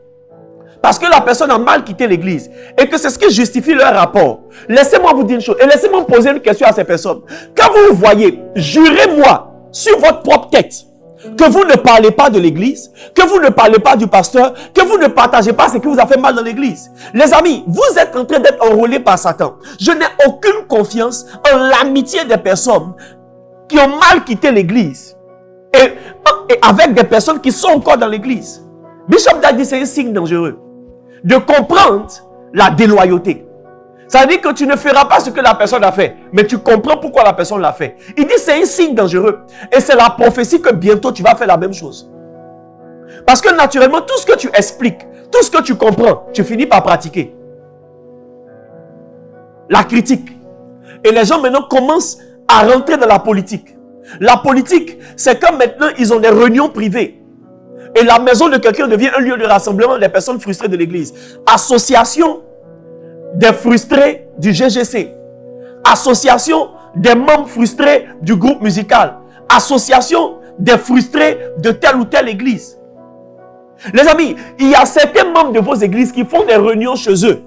parce que la personne a mal quitté l'église et que c'est ce qui justifie leur rapport. Laissez-moi vous dire une chose et laissez-moi poser une question à ces personnes. Quand vous voyez, jurez-moi sur votre propre tête que vous ne parlez pas de l'église, que vous ne parlez pas du pasteur, que vous ne partagez pas ce qui vous a fait mal dans l'église. Les amis, vous êtes en train d'être enrôlés par Satan. Je n'ai aucune confiance en l'amitié des personnes qui ont mal quitté l'église et avec des personnes qui sont encore dans l'église. Bishop Dag dit c'est un signe dangereux de comprendre la déloyauté. Ça veut dire que tu ne feras pas ce que la personne a fait, mais tu comprends pourquoi la personne l'a fait. Il dit c'est un signe dangereux. Et c'est la prophétie que bientôt tu vas faire la même chose. Parce que naturellement, tout ce que tu expliques, tout ce que tu comprends, tu finis par pratiquer. La critique. Et les gens maintenant commencent à rentrer dans la politique. La politique, c'est comme maintenant ils ont des réunions privées. Et la maison de quelqu'un devient un lieu de rassemblement des personnes frustrées de l'église. Association des frustrés du GGC, association des membres frustrés du groupe musical, association des frustrés de telle ou telle église. Les amis, il y a certains membres de vos églises qui font des réunions chez eux.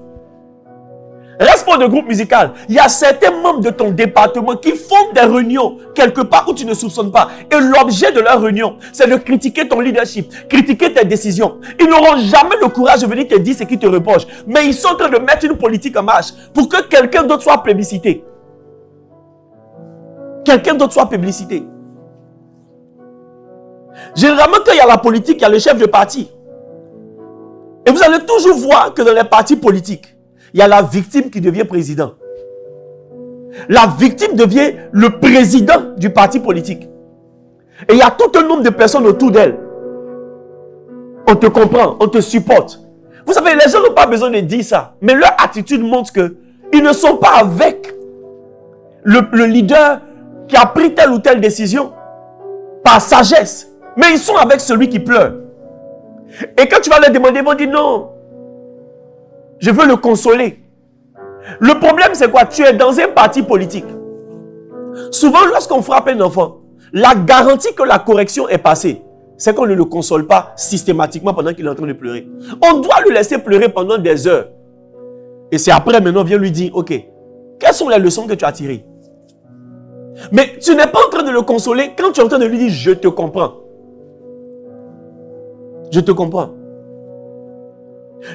Reste pas de groupe musical. Il y a certains membres de ton département qui font des réunions quelque part où tu ne soupçonnes pas. Et l'objet de leur réunion, c'est de critiquer ton leadership, critiquer tes décisions. Ils n'auront jamais le courage de venir te dire ce qui te reproche. Mais ils sont en train de mettre une politique en marche pour que quelqu'un d'autre soit plébiscité. Quelqu'un d'autre soit plébiscité. Généralement, quand il y a la politique, il y a le chef de parti. Et vous allez toujours voir que dans les partis politiques, il y a la victime qui devient président. La victime devient le président du parti politique. Et il y a tout un nombre de personnes autour d'elle. On te comprend, on te supporte. Vous savez, les gens n'ont pas besoin de dire ça. Mais leur attitude montre qu'ils ne sont pas avec le leader qui a pris telle ou telle décision par sagesse. Mais ils sont avec celui qui pleure. Et quand tu vas leur demander, ils vont dire non. Je veux le consoler. Le problème, c'est quoi? Tu es dans un parti politique. Souvent, lorsqu'on frappe un enfant, la garantie que la correction est passée, c'est qu'on ne le console pas systématiquement pendant qu'il est en train de pleurer. On doit le laisser pleurer pendant des heures. Et c'est après, maintenant, on vient lui dire, ok, quelles sont les leçons que tu as tirées? Mais tu n'es pas en train de le consoler quand tu es en train de lui dire, je te comprends. Je te comprends.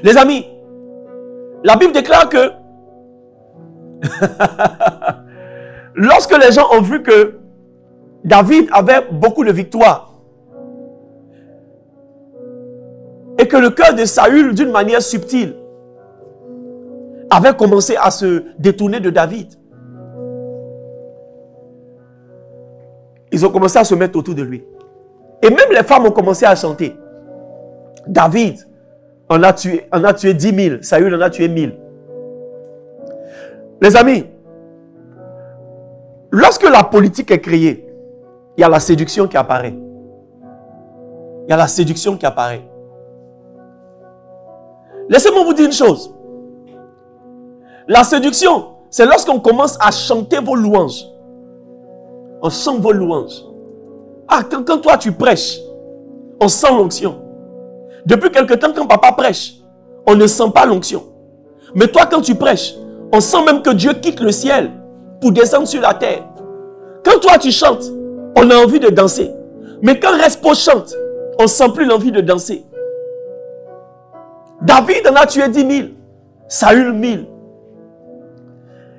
Les amis, La Bible déclare que lorsque les gens ont vu que David avait beaucoup de victoires et que le cœur de Saül, d'une manière subtile, avait commencé à se détourner de David, ils ont commencé à se mettre autour de lui. Et même les femmes ont commencé à chanter. David en a tué 10 000. Saül en a tué 1000. Les amis, lorsque la politique est créée, il y a la séduction qui apparaît. Il y a la séduction qui apparaît. Laissez-moi vous dire une chose. La séduction, c'est lorsqu'on commence à chanter vos louanges. On chante vos louanges. Ah, quand toi tu prêches, on sent l'onction. Depuis quelque temps, quand papa prêche, on ne sent pas l'onction. Mais toi, quand tu prêches, on sent même que Dieu quitte le ciel pour descendre sur la terre. Quand toi tu chantes, on a envie de danser. Mais quand Respo chante, on ne sent plus l'envie de danser. David en a tué 10 000. Saül 1000.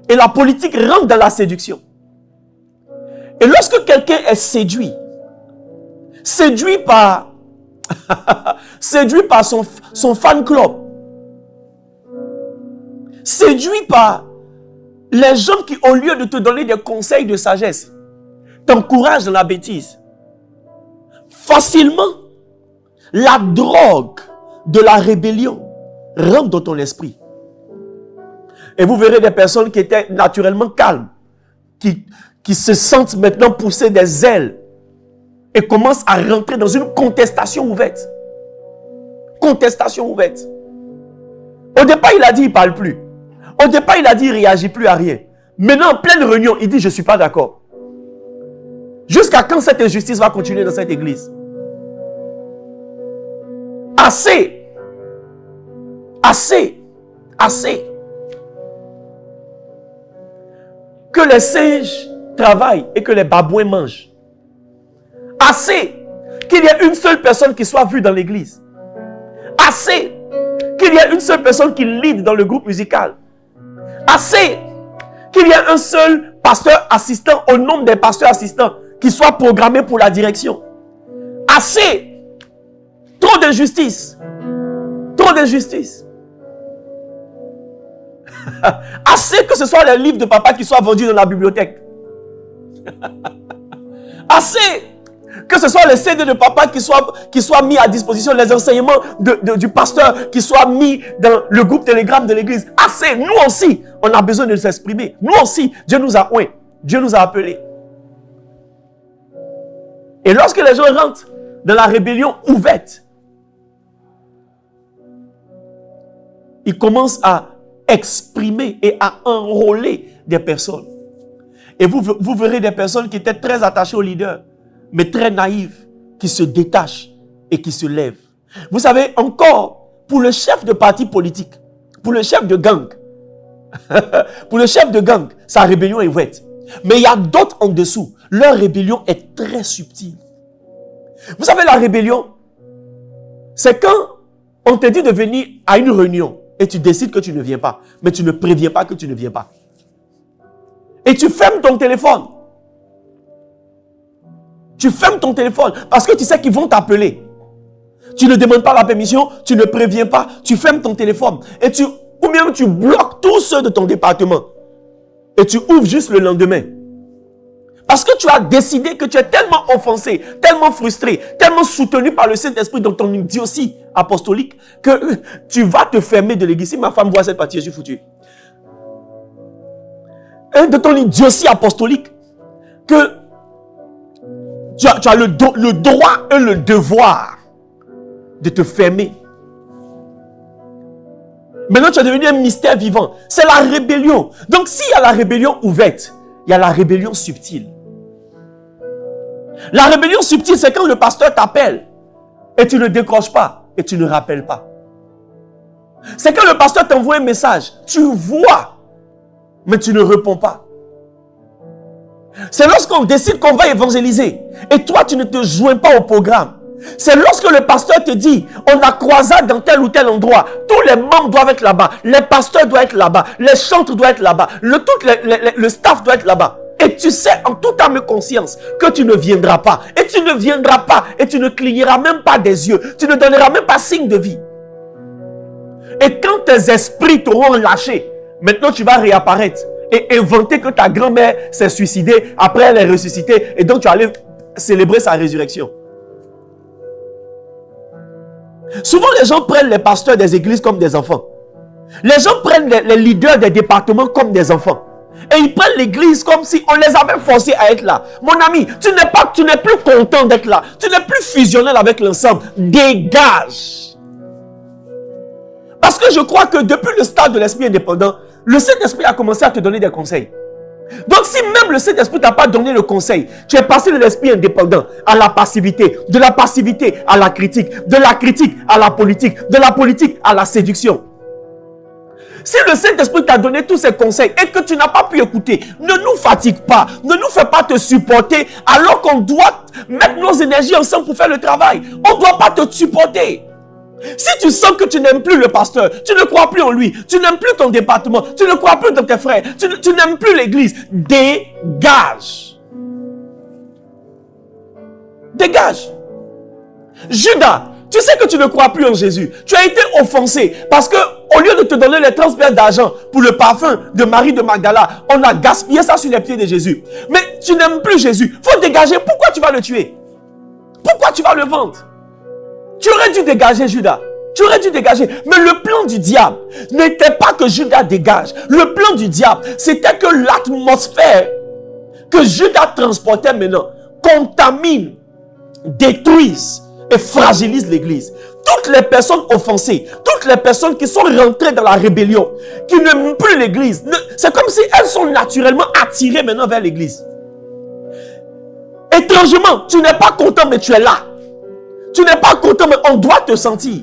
Et la politique rentre dans la séduction. Et lorsque quelqu'un est séduit par son fan club, séduit par les gens qui, au lieu de te donner des conseils de sagesse, t'encouragent dans la bêtise, facilement, la drogue de la rébellion rentre dans ton esprit. Et vous verrez des personnes qui étaient naturellement calmes, qui se sentent maintenant pousser des ailes et commencent à rentrer dans une contestation ouverte. Contestation ouverte. Au départ, il a dit, il ne parle plus. Au départ, il a dit, il ne réagit plus à rien. Maintenant, en pleine réunion, il dit, je ne suis pas d'accord. Jusqu'à quand cette injustice va continuer dans cette église? Assez. Assez. Assez. Que les singes travaillent et que les babouins mangent. Assez qu'il y ait une seule personne qui soit vue dans l'église. Assez qu'il y ait une seule personne qui lead dans le groupe musical. Assez qu'il y ait un seul pasteur assistant au nombre des pasteurs assistants qui soit programmé pour la direction. Assez. Trop d'injustice. Trop d'injustice. Assez que ce soit les livres de papa qui soient vendus dans la bibliothèque. Assez que ce soit les CD de papa qui soient mis à disposition, les enseignements du pasteur qui soient mis dans le groupe Telegram de l'église. Assez. Nous aussi, on a besoin de s'exprimer. Nous aussi, Dieu nous a oint. Dieu nous a appelés. Et lorsque les gens rentrent dans la rébellion ouverte, ils commencent à exprimer et à enrôler des personnes. Et vous verrez des personnes qui étaient très attachées au leader, mais très naïves, qui se détachent et qui se lèvent. Vous savez, encore, pour le chef de parti politique, pour le chef de gang, pour le chef de gang, sa rébellion est ouverte. Mais il y a d'autres en dessous. Leur rébellion est très subtile. Vous savez, la rébellion, c'est quand on te dit de venir à une réunion et tu décides que tu ne viens pas, mais tu ne préviens pas que tu ne viens pas. Et tu fermes ton téléphone. Tu fermes ton téléphone parce que tu sais qu'ils vont t'appeler. Tu ne demandes pas la permission, tu ne préviens pas, tu fermes ton téléphone. Ou bien tu bloques tous ceux de ton département. Et tu ouvres juste le lendemain. Parce que tu as décidé que tu es tellement offensé, tellement frustré, tellement soutenu par le Saint-Esprit dans ton idiotie apostolique que tu vas te fermer de l'église. Si ma femme voit cette partie, je suis foutu. De ton idiotie apostolique que tu as le droit et le devoir de te fermer. Maintenant, tu es devenu un mystère vivant. C'est la rébellion. Donc, s'il y a la rébellion ouverte, il y a la rébellion subtile. La rébellion subtile, c'est quand le pasteur t'appelle et tu ne décroches pas et tu ne rappelles pas. C'est quand le pasteur t'envoie un message, tu vois, mais tu ne réponds pas. C'est lorsqu'on décide qu'on va évangéliser et toi, tu ne te joins pas au programme. C'est lorsque le pasteur te dit, on a croisade dans tel ou tel endroit, tous les membres doivent être là-bas, les pasteurs doivent être là-bas, les chantres doivent être là-bas, le staff doit être là-bas. Et tu sais en toute âme et conscience que tu ne viendras pas. Et tu ne viendras pas. Et tu ne cligneras même pas des yeux. Tu ne donneras même pas signe de vie. Et quand tes esprits t'auront lâché, maintenant tu vas réapparaître et inventer que ta grand-mère s'est suicidée, après elle est ressuscitée, et donc tu allais célébrer sa résurrection. Souvent les gens prennent les pasteurs des églises comme des enfants. Les gens prennent les leaders des départements comme des enfants. Et ils prennent l'église comme si on les avait forcés à être là. Mon ami, tu n'es plus content d'être là. Tu n'es plus fusionnel avec l'ensemble. Dégage. Parce que je crois que depuis le stade de l'esprit indépendant, le Saint-Esprit a commencé à te donner des conseils. Donc si même le Saint-Esprit t'a pas donné le conseil, tu es passé de l'esprit indépendant à la passivité, de la passivité à la critique, de la critique à la politique, de la politique à la séduction. Si le Saint-Esprit t'a donné tous ces conseils et que tu n'as pas pu écouter, ne nous fatigue pas, ne nous fais pas te supporter alors qu'on doit mettre nos énergies ensemble pour faire le travail. On ne doit pas te supporter. Si tu sens que tu n'aimes plus le pasteur, tu ne crois plus en lui, tu n'aimes plus ton département, tu ne crois plus dans tes frères, tu n'aimes plus l'église, dégage. Dégage. Judas, tu sais que tu ne crois plus en Jésus. Tu as été offensé parce que au lieu de te donner les transferts d'argent pour le parfum de Marie de Magdala, on a gaspillé ça sur les pieds de Jésus. Mais tu n'aimes plus Jésus. Il faut dégager. Pourquoi tu vas le tuer? Pourquoi tu vas le vendre? Tu aurais dû dégager Judas. Tu aurais dû dégager. Mais le plan du diable n'était pas que Judas dégage. Le plan du diable, c'était que l'atmosphère que Judas transportait maintenant contamine, détruise et fragilise l'église. Toutes les personnes offensées, toutes les personnes qui sont rentrées dans la rébellion, qui n'aiment plus l'église, c'est comme si elles sont naturellement attirées maintenant vers l'église. Étrangement, tu n'es pas content mais tu es là. Tu n'es pas content mais on doit te sentir.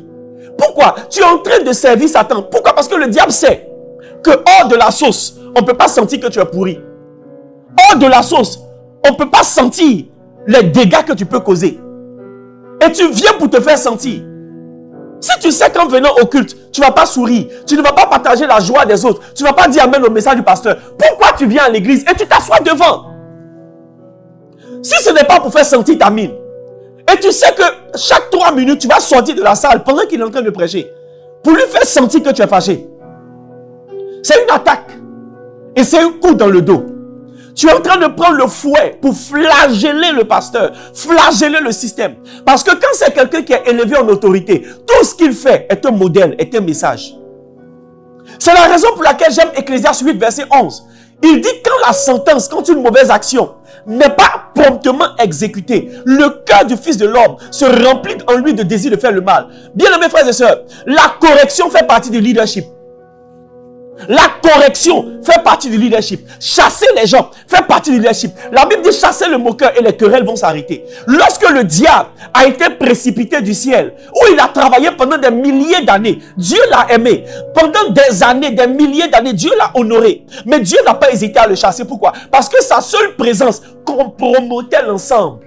Pourquoi? Tu es en train de servir Satan. Pourquoi? Parce que le diable sait que hors de la sauce, on ne peut pas sentir que tu es pourri. Hors de la sauce, on ne peut pas sentir les dégâts que tu peux causer. Et tu viens pour te faire sentir. Si tu sais qu'en venant au culte, tu ne vas pas sourire, tu ne vas pas partager la joie des autres, tu ne vas pas dire amen au message du pasteur, pourquoi tu viens à l'église et tu t'assois devant? Si ce n'est pas pour faire sentir ta mine, et tu sais que chaque 3 minutes, tu vas sortir de la salle pendant qu'il est en train de prêcher, pour lui faire sentir que tu es fâché. C'est une attaque. Et c'est un coup dans le dos. Tu es en train de prendre le fouet pour flageller le pasteur, flageller le système. Parce que quand c'est quelqu'un qui est élevé en autorité, tout ce qu'il fait est un modèle, est un message. C'est la raison pour laquelle j'aime Ecclésiaste 8, verset 11. Il dit quand la sentence, quand une mauvaise action n'est pas promptement exécutée, le cœur du Fils de l'homme se remplit en lui de désir de faire le mal. Bien-aimés frères et sœurs, la correction fait partie du leadership. La correction fait partie du leadership. Chasser les gens fait partie du leadership. La Bible dit chasser le moqueur et les querelles vont s'arrêter. Lorsque le diable a été précipité du ciel, où il a travaillé pendant des milliers d'années, Dieu l'a aimé. Pendant des années, des milliers d'années, Dieu l'a honoré. Mais Dieu n'a pas hésité à le chasser. Pourquoi? Parce que sa seule présence compromettait l'ensemble.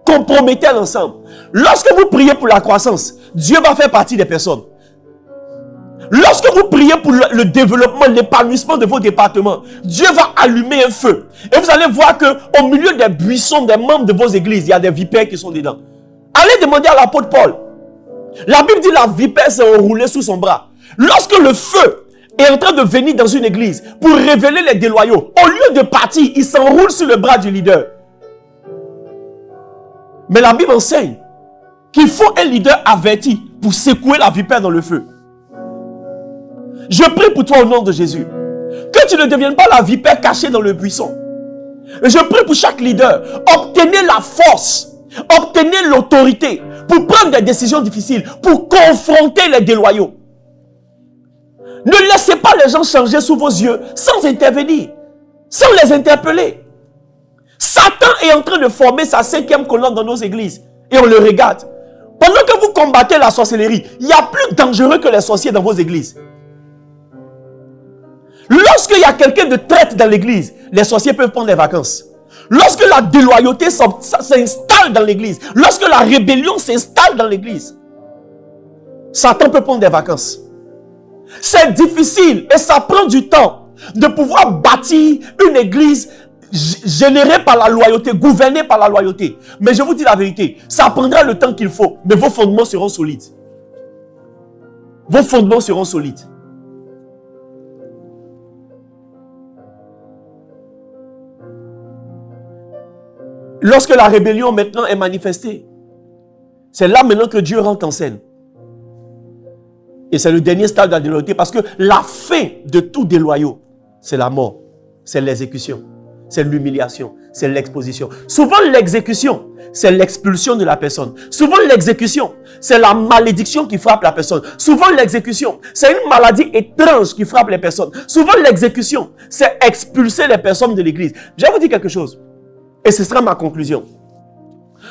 Compromettait l'ensemble. Lorsque vous priez pour la croissance, Dieu va faire partie des personnes. Lorsque vous priez pour le développement, l'épanouissement de vos départements, Dieu va allumer un feu. Et vous allez voir qu'au milieu des buissons, des membres de vos églises, il y a des vipères qui sont dedans. Allez demander à l'apôtre Paul. La Bible dit la vipère s'est enroulée sous son bras. Lorsque le feu est en train de venir dans une église pour révéler les déloyaux, au lieu de partir, il s'enroule sur le bras du leader. Mais la Bible enseigne qu'il faut un leader averti pour secouer la vipère dans le feu. Je prie pour toi au nom de Jésus. Que tu ne deviennes pas la vipère cachée dans le buisson. Je prie pour chaque leader. Obtenez la force. Obtenez l'autorité pour prendre des décisions difficiles. Pour confronter les déloyaux. Ne laissez pas les gens changer sous vos yeux sans intervenir. Sans les interpeller. Satan est en train de former sa 5e colonne dans nos églises. Et on le regarde. Pendant que vous combattez la sorcellerie, il y a plus dangereux que les sorciers dans vos églises. Lorsqu'il y a quelqu'un de traître dans l'église, les sorciers peuvent prendre des vacances. Lorsque la déloyauté s'installe s'installe dans l'église, lorsque la rébellion s'installe dans l'église, Satan peut prendre des vacances. C'est difficile et ça prend du temps de pouvoir bâtir une église générée par la loyauté, gouvernée par la loyauté. Mais je vous dis la vérité, ça prendra le temps qu'il faut, mais vos fondements seront solides. Vos fondements seront solides. Lorsque la rébellion maintenant est manifestée, c'est là maintenant que Dieu rentre en scène. Et c'est le dernier stade de la déloyauté parce que la fin de tout déloyau, c'est la mort, c'est l'exécution, c'est l'humiliation, c'est l'exposition. Souvent l'exécution, c'est l'expulsion de la personne. Souvent l'exécution, c'est la malédiction qui frappe la personne. Souvent l'exécution, c'est une maladie étrange qui frappe les personnes. Souvent l'exécution, c'est expulser les personnes de l'église. Je vais vous dire quelque chose. Et ce sera ma conclusion.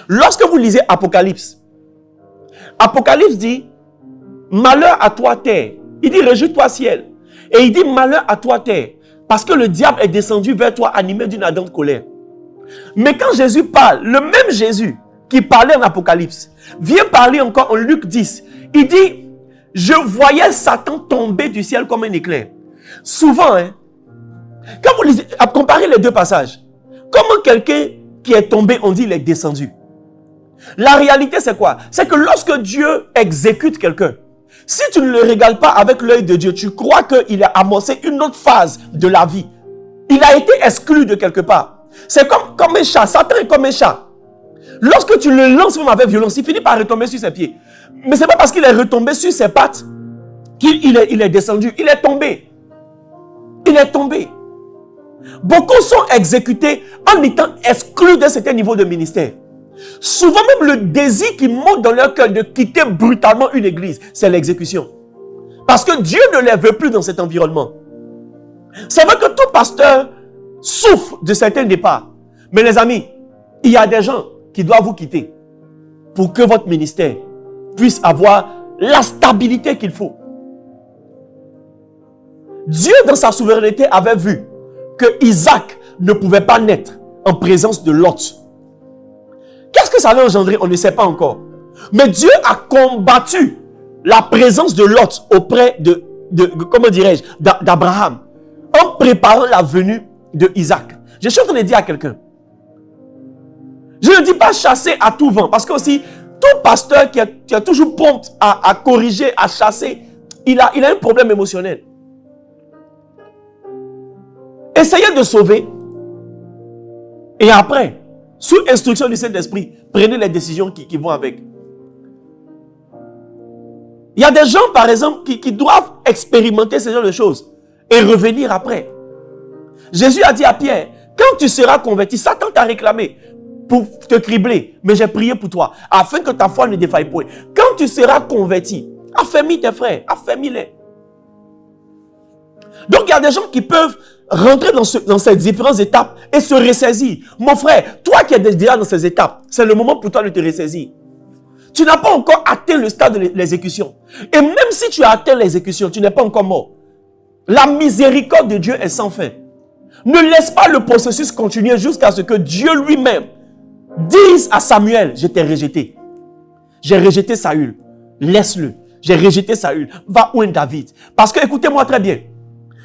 Lorsque vous lisez Apocalypse, Apocalypse dit, malheur à toi terre. Il dit, réjouis-toi ciel. Et il dit, malheur à toi terre. Parce que le diable est descendu vers toi animé d'une ardente colère. Mais quand Jésus parle, le même Jésus qui parlait en Apocalypse, vient parler encore en Luc 10. Il dit, je voyais Satan tomber du ciel comme un éclair. Souvent, quand vous lisez, comparez les deux passages, comment quelqu'un qui est tombé, on dit il est descendu? La réalité c'est quoi? C'est que lorsque Dieu exécute quelqu'un, si tu ne le regardes pas avec l'œil de Dieu, tu crois qu'il a amorcé une autre phase de la vie. Il a été exclu de quelque part. C'est comme un chat. Satan est comme un chat. Lorsque tu le lances même avec violence, il finit par retomber sur ses pieds. Mais ce n'est pas parce qu'il est retombé sur ses pattes qu'il est descendu. Il est tombé. Il est tombé. Beaucoup sont exécutés en étant exclus d'un certain niveau de ministère. Souvent même le désir qui monte dans leur cœur de quitter brutalement une église, c'est l'exécution. Parce que Dieu ne les veut plus dans cet environnement. C'est vrai que tout pasteur souffre de certains départs. Mais les amis, il y a des gens qui doivent vous quitter pour que votre ministère puisse avoir la stabilité qu'il faut. Dieu, dans sa souveraineté, avait vu que Isaac ne pouvait pas naître en présence de Lot. Qu'est-ce que ça allait engendrer? On ne sait pas encore. Mais Dieu a combattu la présence de Lot auprès comment dirais-je, d'Abraham, en préparant la venue de Isaac. Je suis en train de dire à quelqu'un, je ne dis pas chasser à tout vent, parce que aussi, tout pasteur qui est toujours prompt à corriger, à chasser, il a un problème émotionnel. Essayez de sauver, et après, sous instruction du Saint-Esprit, prenez les décisions qui vont avec. Il y a des gens, par exemple, qui doivent expérimenter ce genre de choses et revenir après. Jésus a dit à Pierre, quand tu seras converti, Satan t'a réclamé pour te cribler, mais j'ai prié pour toi, afin que ta foi ne défaille point. Quand tu seras converti, affermis tes frères, affermis-les. Donc il y a des gens qui peuvent rentrer dans ces différentes étapes et se ressaisir. Mon frère, toi qui es déjà dans ces étapes, c'est le moment pour toi de te ressaisir. Tu n'as pas encore atteint le stade de l'exécution. Et même si tu as atteint l'exécution, tu n'es pas encore mort. La miséricorde de Dieu est sans fin. Ne laisse pas le processus continuer jusqu'à ce que Dieu lui-même dise à Samuel, je t'ai rejeté. J'ai rejeté Saül. Laisse-le. J'ai rejeté Saül. Va où est David? Parce que, écoutez-moi très bien.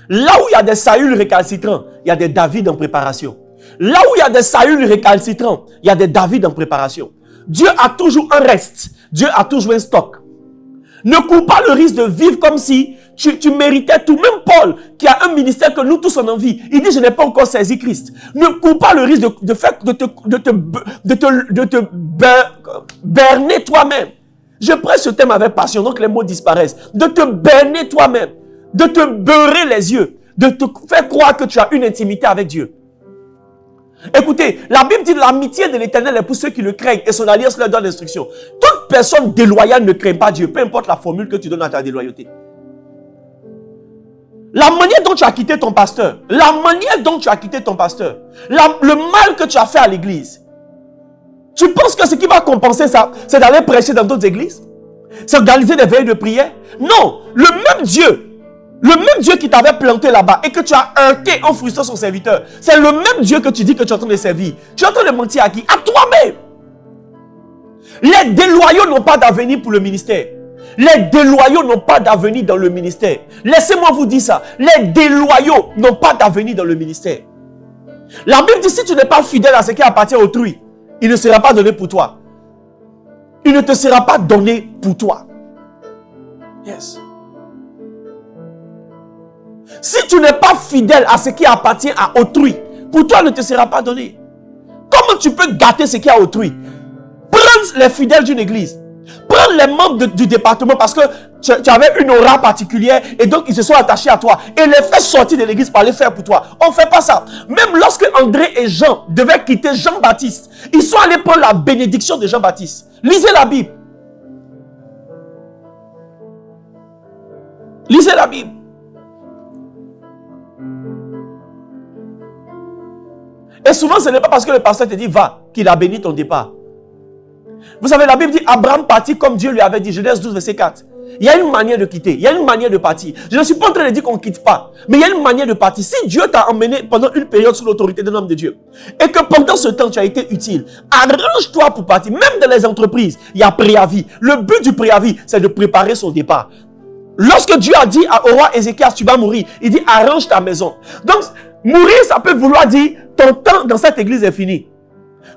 Là où il y a des Saül récalcitrants, il y a des David en préparation. Là où il y a des Saül récalcitrants, il y a des David en préparation. Dieu a toujours un reste. Dieu a toujours un stock. Ne cours pas le risque de vivre comme si tu méritais tout. Même Paul, qui a un ministère que nous tous on envie, il dit, je n'ai pas encore saisi Christ. Ne cours pas le risque de te berner toi-même. Je prêche ce thème avec passion, donc les mots disparaissent. De te berner toi-même. De te beurrer les yeux, de te faire croire que tu as une intimité avec Dieu. Écoutez, la Bible dit l'amitié de l'Éternel est pour ceux qui le craignent et son alliance leur donne l'instruction. Toute personne déloyale ne craint pas Dieu, peu importe la formule que tu donnes à ta déloyauté. La manière dont tu as quitté ton pasteur, le mal que tu as fait à l'église, tu penses que ce qui va compenser ça, c'est d'aller prêcher dans d'autres églises? C'est organiser des veilles de prière? Non, le même Dieu qui t'avait planté là-bas et que tu as heurté en frustrant son serviteur, c'est le même Dieu que tu dis que tu es en train de servir. Tu es en train de mentir à qui? À toi-même. Les déloyaux n'ont pas d'avenir pour le ministère. Les déloyaux n'ont pas d'avenir dans le ministère. Laissez-moi vous dire ça. Les déloyaux n'ont pas d'avenir dans le ministère. La Bible dit, si tu n'es pas fidèle à ce qui appartient à autrui, il ne sera pas donné pour toi. Il ne te sera pas donné pour toi. Yes. Si tu n'es pas fidèle à ce qui appartient à autrui, pour toi, il ne te sera pas donné. Comment tu peux gâter ce qui est à autrui? Prends les fidèles d'une église. Prends les membres du département parce que tu avais une aura particulière et donc ils se sont attachés à toi. Et les fais sortir de l'église pour les faire pour toi. On ne fait pas ça. Même lorsque André et Jean devaient quitter Jean-Baptiste, ils sont allés prendre la bénédiction de Jean-Baptiste. Lisez la Bible. Lisez la Bible. Et souvent, ce n'est pas parce que le pasteur te dit va qu'il a béni ton départ. Vous savez, la Bible dit Abraham partit comme Dieu lui avait dit. Genèse 12, verset 4. Il y a une manière de quitter. Il y a une manière de partir. Je ne suis pas en train de dire qu'on ne quitte pas. Mais il y a une manière de partir. Si Dieu t'a emmené pendant une période sous l'autorité d'un homme de Dieu et que pendant ce temps, tu as été utile, arrange-toi pour partir. Même dans les entreprises, il y a préavis. Le but du préavis, c'est de préparer son départ. Lorsque Dieu a dit au roi Ézéchias, tu vas mourir, il dit arrange ta maison. Donc, mourir, ça peut vouloir dire ton temps dans cette église est fini.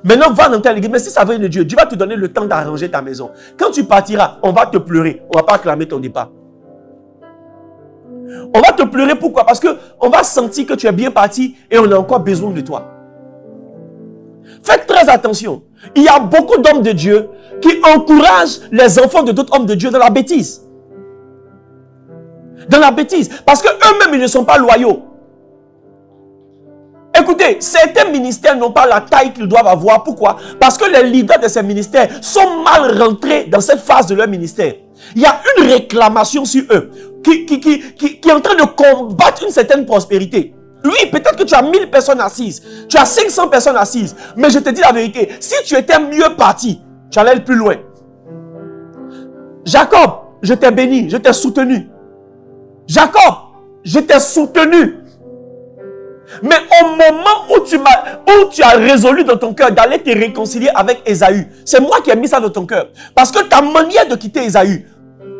Maintenant, va dans telle église. Mais si ça vient de Dieu, Dieu va te donner le temps d'arranger ta maison. Quand tu partiras, on va te pleurer. On ne va pas acclamer ton départ. On va te pleurer, pourquoi? Parce qu'on va sentir que tu es bien parti et on a encore besoin de toi. Faites très attention. Il y a beaucoup d'hommes de Dieu qui encouragent les enfants de d'autres hommes de Dieu dans la bêtise. Dans la bêtise. Parce qu'eux-mêmes, ils ne sont pas loyaux. Écoutez, certains ministères n'ont pas la taille qu'ils doivent avoir. Pourquoi? Parce que les leaders de ces ministères sont mal rentrés dans cette phase de leur ministère. Il y a une réclamation sur eux qui est en train de combattre une certaine prospérité. Oui, peut-être que tu as 1000 personnes assises, tu as 500 personnes assises, mais je te dis la vérité, si tu étais mieux parti, tu allais plus loin. Jacob, je t'ai béni, je t'ai soutenu. Jacob, je t'ai soutenu. Mais au moment où tu as résolu dans ton cœur d'aller te réconcilier avec Ésaü, c'est moi qui ai mis ça dans ton cœur. Parce que ta manière de quitter Ésaü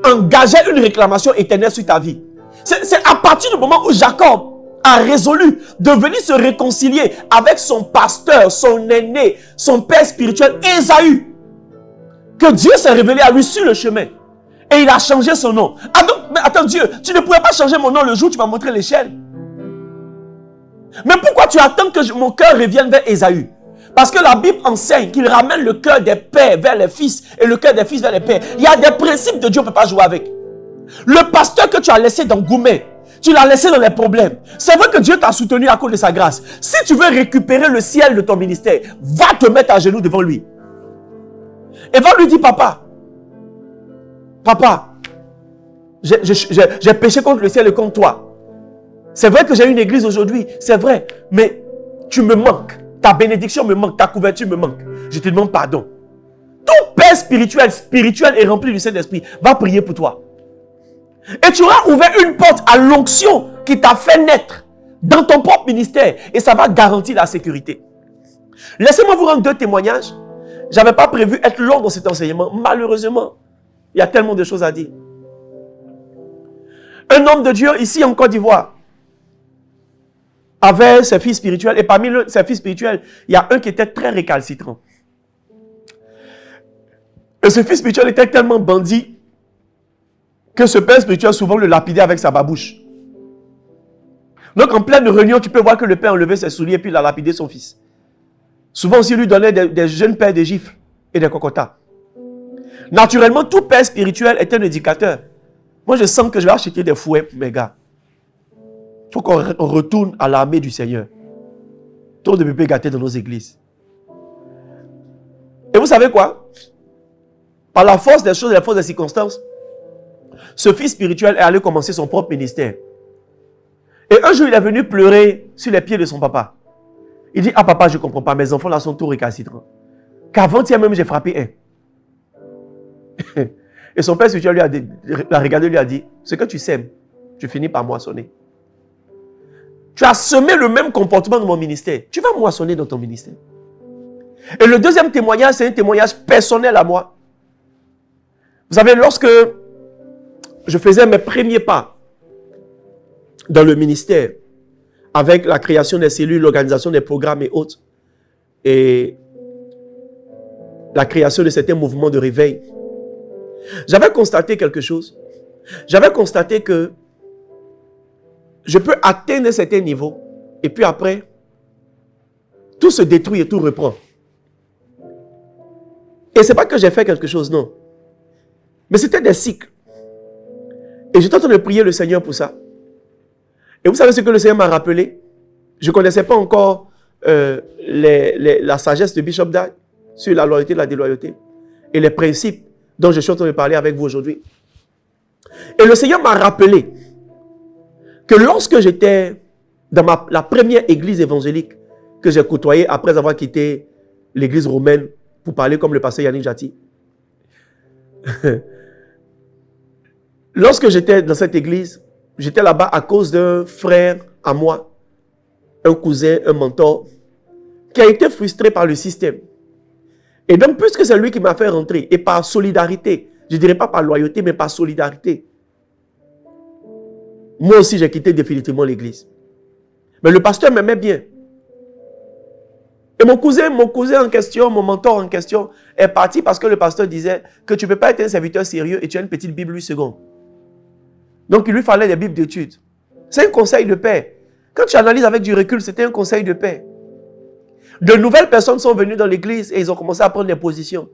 engageait une réclamation éternelle sur ta vie. C'est à partir du moment où Jacob a résolu de venir se réconcilier avec son pasteur, son aîné, son père spirituel, Ésaü, que Dieu s'est révélé à lui sur le chemin. Et il a changé son nom. Ah donc, mais attends Dieu, tu ne pourrais pas changer mon nom le jour où tu m'as montré l'échelle. Mais pourquoi tu attends que mon cœur revienne vers Ésaü? Parce que la Bible enseigne qu'il ramène le cœur des pères vers les fils et le cœur des fils vers les pères. Il y a des principes de Dieu, on ne peut pas jouer avec. Le pasteur que tu as laissé dans Goumet, tu l'as laissé dans les problèmes. C'est vrai que Dieu t'a soutenu à cause de sa grâce. Si tu veux récupérer le ciel de ton ministère, va te mettre à genoux devant lui. Et va lui dire, papa, j'ai péché contre le ciel et contre toi. C'est vrai que j'ai une église aujourd'hui, c'est vrai, mais tu me manques. Ta bénédiction me manque, ta couverture me manque. Je te demande pardon. Tout père spirituel et rempli du Saint-Esprit va prier pour toi. Et tu auras ouvert une porte à l'onction qui t'a fait naître dans ton propre ministère. Et ça va garantir la sécurité. Laissez-moi vous rendre 2 témoignages. Je n'avais pas prévu être long dans cet enseignement. Malheureusement, il y a tellement de choses à dire. Un homme de Dieu ici en Côte d'Ivoire avait ses fils spirituels. Et parmi ses fils spirituels, il y a un qui était très récalcitrant. Et ce fils spirituel était tellement bandit que ce père spirituel souvent le lapidait avec sa babouche. Donc en pleine réunion, tu peux voir que le père enlevait ses souliers puis il a lapidé son fils. Souvent aussi, il lui donnait des jeunes pères de gifles et des cocotas. Naturellement, tout père spirituel est un éducateur. Moi, je sens que je vais acheter des fouets pour mes gars. Il faut qu'on retourne à l'armée du Seigneur. Trop de bébés gâtés dans nos églises. Et vous savez quoi? Par la force des choses et la force des circonstances, ce fils spirituel est allé commencer son propre ministère. Et un jour, il est venu pleurer sur les pieds de son papa. Il dit, ah papa, je ne comprends pas, mes enfants là sont tout récalcitrants. Qu'avant-hier même, j'ai frappé un. Et son père spirituel l'a regardé, lui a dit, ce que tu sèmes, tu finis par moissonner. Tu as semé le même comportement dans mon ministère. Tu vas moissonner dans ton ministère. Et le deuxième témoignage, c'est un témoignage personnel à moi. Vous savez, lorsque je faisais mes premiers pas dans le ministère, avec la création des cellules, l'organisation des programmes et autres, et la création de certains mouvements de réveil, j'avais constaté quelque chose. J'avais constaté que je peux atteindre un certain niveau, et puis après, tout se détruit et tout reprend. Et ce n'est pas que j'ai fait quelque chose, non. Mais c'était des cycles. Et j'étais en train de prier le Seigneur pour ça. Et vous savez ce que le Seigneur m'a rappelé? Je ne connaissais pas encore la sagesse de Bishop Dag sur la loyauté et la déloyauté. Et les principes dont je suis en train de parler avec vous aujourd'hui. Et le Seigneur m'a rappelé que lorsque j'étais dans la première église évangélique que j'ai côtoyée après avoir quitté l'église romaine pour parler comme le pasteur Yannick Jati. Lorsque j'étais dans cette église, j'étais là-bas à cause d'un frère à moi, un cousin, un mentor, qui a été frustré par le système. Et donc, puisque c'est lui qui m'a fait rentrer, et par solidarité, je ne dirais pas par loyauté, mais par solidarité, moi aussi j'ai quitté définitivement l'église. Mais le pasteur m'aimait bien. Et mon cousin en question, mon mentor en question, est parti parce que le pasteur disait que tu ne peux pas être un serviteur sérieux et tu as une petite Bible 8 secondes. Donc il lui fallait des Bibles d'études. C'est un conseil de paix. Quand tu analyses avec du recul, c'était un conseil de paix. De nouvelles personnes sont venues dans l'église et ils ont commencé à prendre des positions.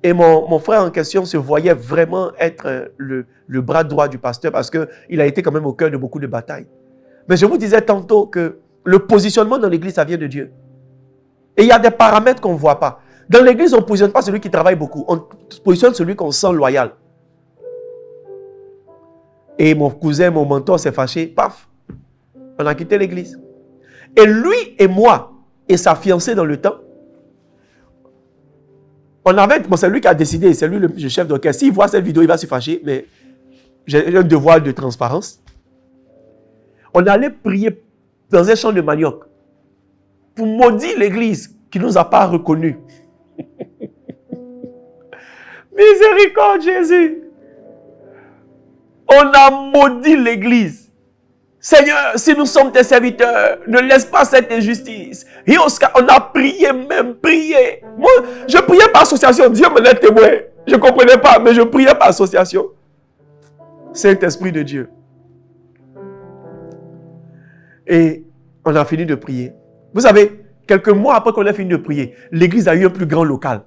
Et mon frère en question se voyait vraiment être le bras droit du pasteur parce qu'il a été quand même au cœur de beaucoup de batailles. Mais je vous disais tantôt que le positionnement dans l'église, ça vient de Dieu. Et il y a des paramètres qu'on ne voit pas. Dans l'église, on ne positionne pas celui qui travaille beaucoup. On positionne celui qu'on sent loyal. Et mon cousin, mon mentor s'est fâché. Paf, on a quitté l'église. Et lui et moi, et sa fiancée dans le temps, c'est lui qui a décidé, c'est lui le chef d'orchestre. S'il voit cette vidéo, il va se fâcher, mais j'ai un devoir de transparence. On allait prier dans un champ de manioc pour maudire l'église qui ne nous a pas reconnus. Miséricorde, Jésus. On a maudit l'église. Seigneur, si nous sommes tes serviteurs, ne laisse pas cette injustice. Et on a prié, même prié. Moi, je priais par association. Dieu me l'est témoin. Je ne comprenais pas, mais je priais par association. Saint-Esprit de Dieu. Et on a fini de prier. Vous savez, quelques mois après qu'on a fini de prier, l'église a eu un plus grand local.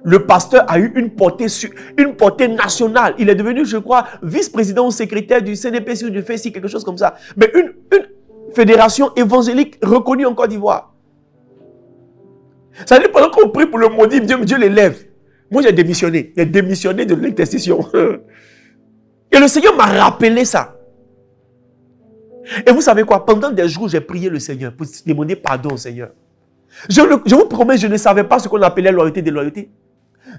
Le pasteur a eu une portée nationale. Il est devenu, je crois, vice-président ou secrétaire du CNPC ou du FESI, quelque chose comme ça. Mais une fédération évangélique reconnue en Côte d'Ivoire. Ça veut dire pendant qu'on prie pour le maudit, Dieu l'élève. Moi, j'ai démissionné. J'ai démissionné de l'intercession. Et le Seigneur m'a rappelé ça. Et vous savez quoi? Pendant des jours, j'ai prié le Seigneur pour demander pardon au Seigneur. Je vous promets, je ne savais pas ce qu'on appelait loyauté, déloyauté.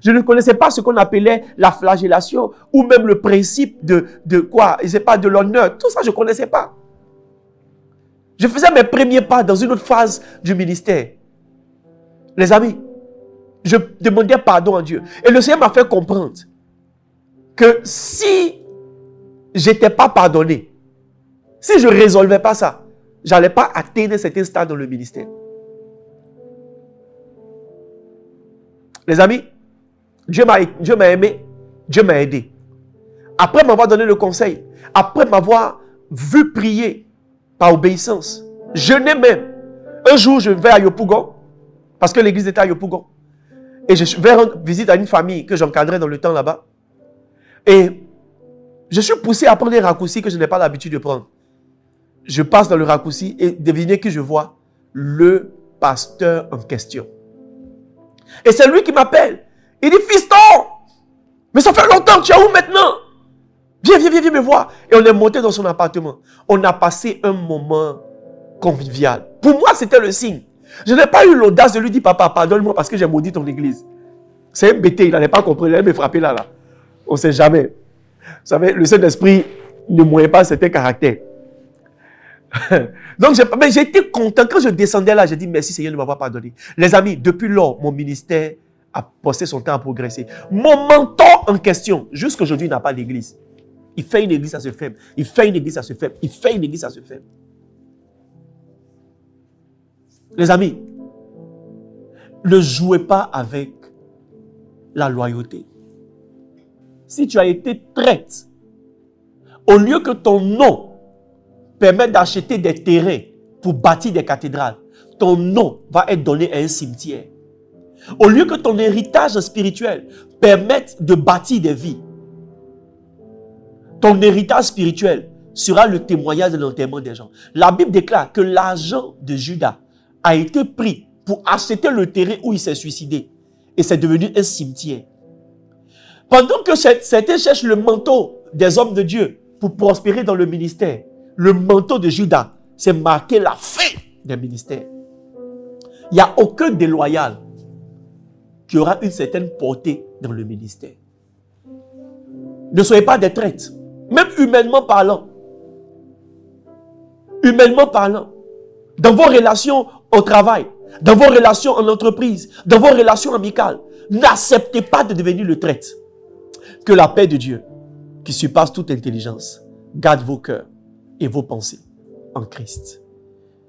Je ne connaissais pas ce qu'on appelait la flagellation ou même le principe de quoi? Je ne sais pas, de l'honneur. Tout ça, je ne connaissais pas. Je faisais mes premiers pas dans une autre phase du ministère. Les amis, je demandais pardon à Dieu. Et le Seigneur m'a fait comprendre que si je n'étais pas pardonné, si je ne résolvais pas ça, je n'allais pas atteindre cet stade dans le ministère. Les amis, Dieu m'a aimé, Dieu m'a aidé. Après m'avoir donné le conseil, après m'avoir vu prier par obéissance, jeûner même. Un jour, je vais à Yopougon, parce que l'église était à Yopougon. Et je vais rendre visite à une famille que j'encadrais dans le temps là-bas. Et je suis poussé à prendre un raccourci que je n'ai pas l'habitude de prendre. Je passe dans le raccourci et devinez qui je vois? Le pasteur en question. Et c'est lui qui m'appelle. Il dit, fiston, mais ça fait longtemps que tu es où maintenant? Viens me voir. Et on est monté dans son appartement. On a passé un moment convivial. Pour moi, c'était le signe. Je n'ai pas eu l'audace de lui dire, papa, pardonne-moi parce que j'ai maudit ton église. C'est un bêté, il n'allait pas comprendre, il allait me frapper là. On ne sait jamais. Vous savez, le Saint-Esprit ne mouillait pas certains caractères. Donc, j'étais content. Quand je descendais là, j'ai dit merci Seigneur de m'avoir pardonné. Les amis, depuis lors, mon ministère a passé son temps à progresser. Mon mentor en question, jusqu'à aujourd'hui, n'a pas d'église. Il fait une église à se faire. Il fait une église à se faire. Il fait une église à se faire. Les amis, ne jouez pas avec la loyauté. Si tu as été traître, au lieu que ton nom permette d'acheter des terrains pour bâtir des cathédrales, ton nom va être donné à un cimetière. Au lieu que ton héritage spirituel permette de bâtir des vies, ton héritage spirituel sera le témoignage de l'enterrement des gens. La Bible déclare que l'argent de Judas a été pris pour acheter le terrain où il s'est suicidé. Et c'est devenu un cimetière. Pendant que certains cherchent le manteau des hommes de Dieu pour prospérer dans le ministère, le manteau de Judas, c'est marqué la fin des ministères. Il n'y a aucun déloyal qui aura une certaine portée dans le ministère. Ne soyez pas des traîtres, même humainement parlant. Humainement parlant. Dans vos relations au travail, dans vos relations en entreprise, dans vos relations amicales, n'acceptez pas de devenir le traître. Que la paix de Dieu, qui surpasse toute intelligence, garde vos cœurs et vos pensées en Christ.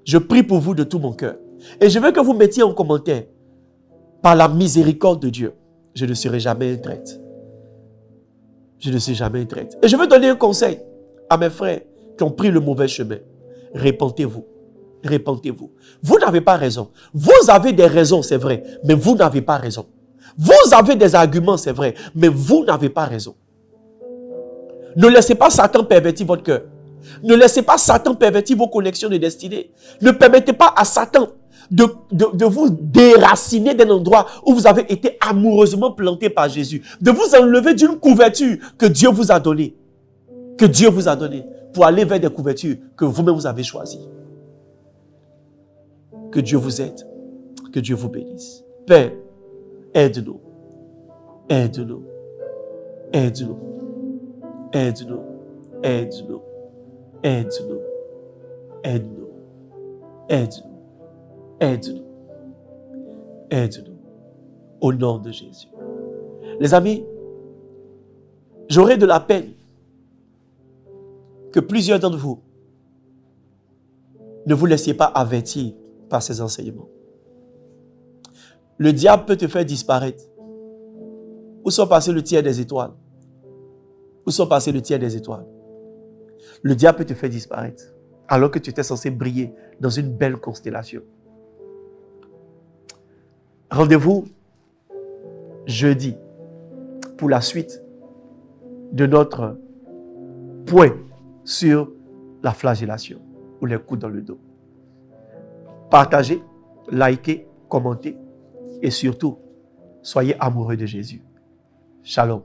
Je prie pour vous de tout mon cœur. Et je veux que vous mettiez en commentaire, par la miséricorde de Dieu, je ne serai jamais un traître. Je ne serai jamais un traître. Et je veux donner un conseil à mes frères qui ont pris le mauvais chemin. Répentez-vous. Répentez-vous. Vous n'avez pas raison. Vous avez des raisons, c'est vrai, mais vous n'avez pas raison. Vous avez des arguments, c'est vrai, mais vous n'avez pas raison. Ne laissez pas Satan pervertir votre cœur. Ne laissez pas Satan pervertir vos connexions de destinée. Ne permettez pas à Satan de vous déraciner d'un endroit où vous avez été amoureusement planté par Jésus. De vous enlever d'une couverture que Dieu vous a donnée. Que Dieu vous a donnée pour aller vers des couvertures que vous-même vous avez choisies. Que Dieu vous aide. Que Dieu vous bénisse. Père, aide-nous. Aide-nous. Aide-nous. Aide-nous. Aide-nous. Aide-nous. Aide-nous. Aide-nous. Aide-nous. Aide-nous. Au nom de Jésus. Les amis, j'aurai de la peine que plusieurs d'entre vous ne vous laissiez pas avertir par ces enseignements. Le diable peut te faire disparaître. Où sont passés le tiers des étoiles? Où sont passés le tiers des étoiles? Le diable peut te faire disparaître alors que tu étais censé briller dans une belle constellation. Rendez-vous jeudi pour la suite de notre point sur la flagellation ou les coups dans le dos. Partagez, likez, commentez et surtout, soyez amoureux de Jésus. Shalom.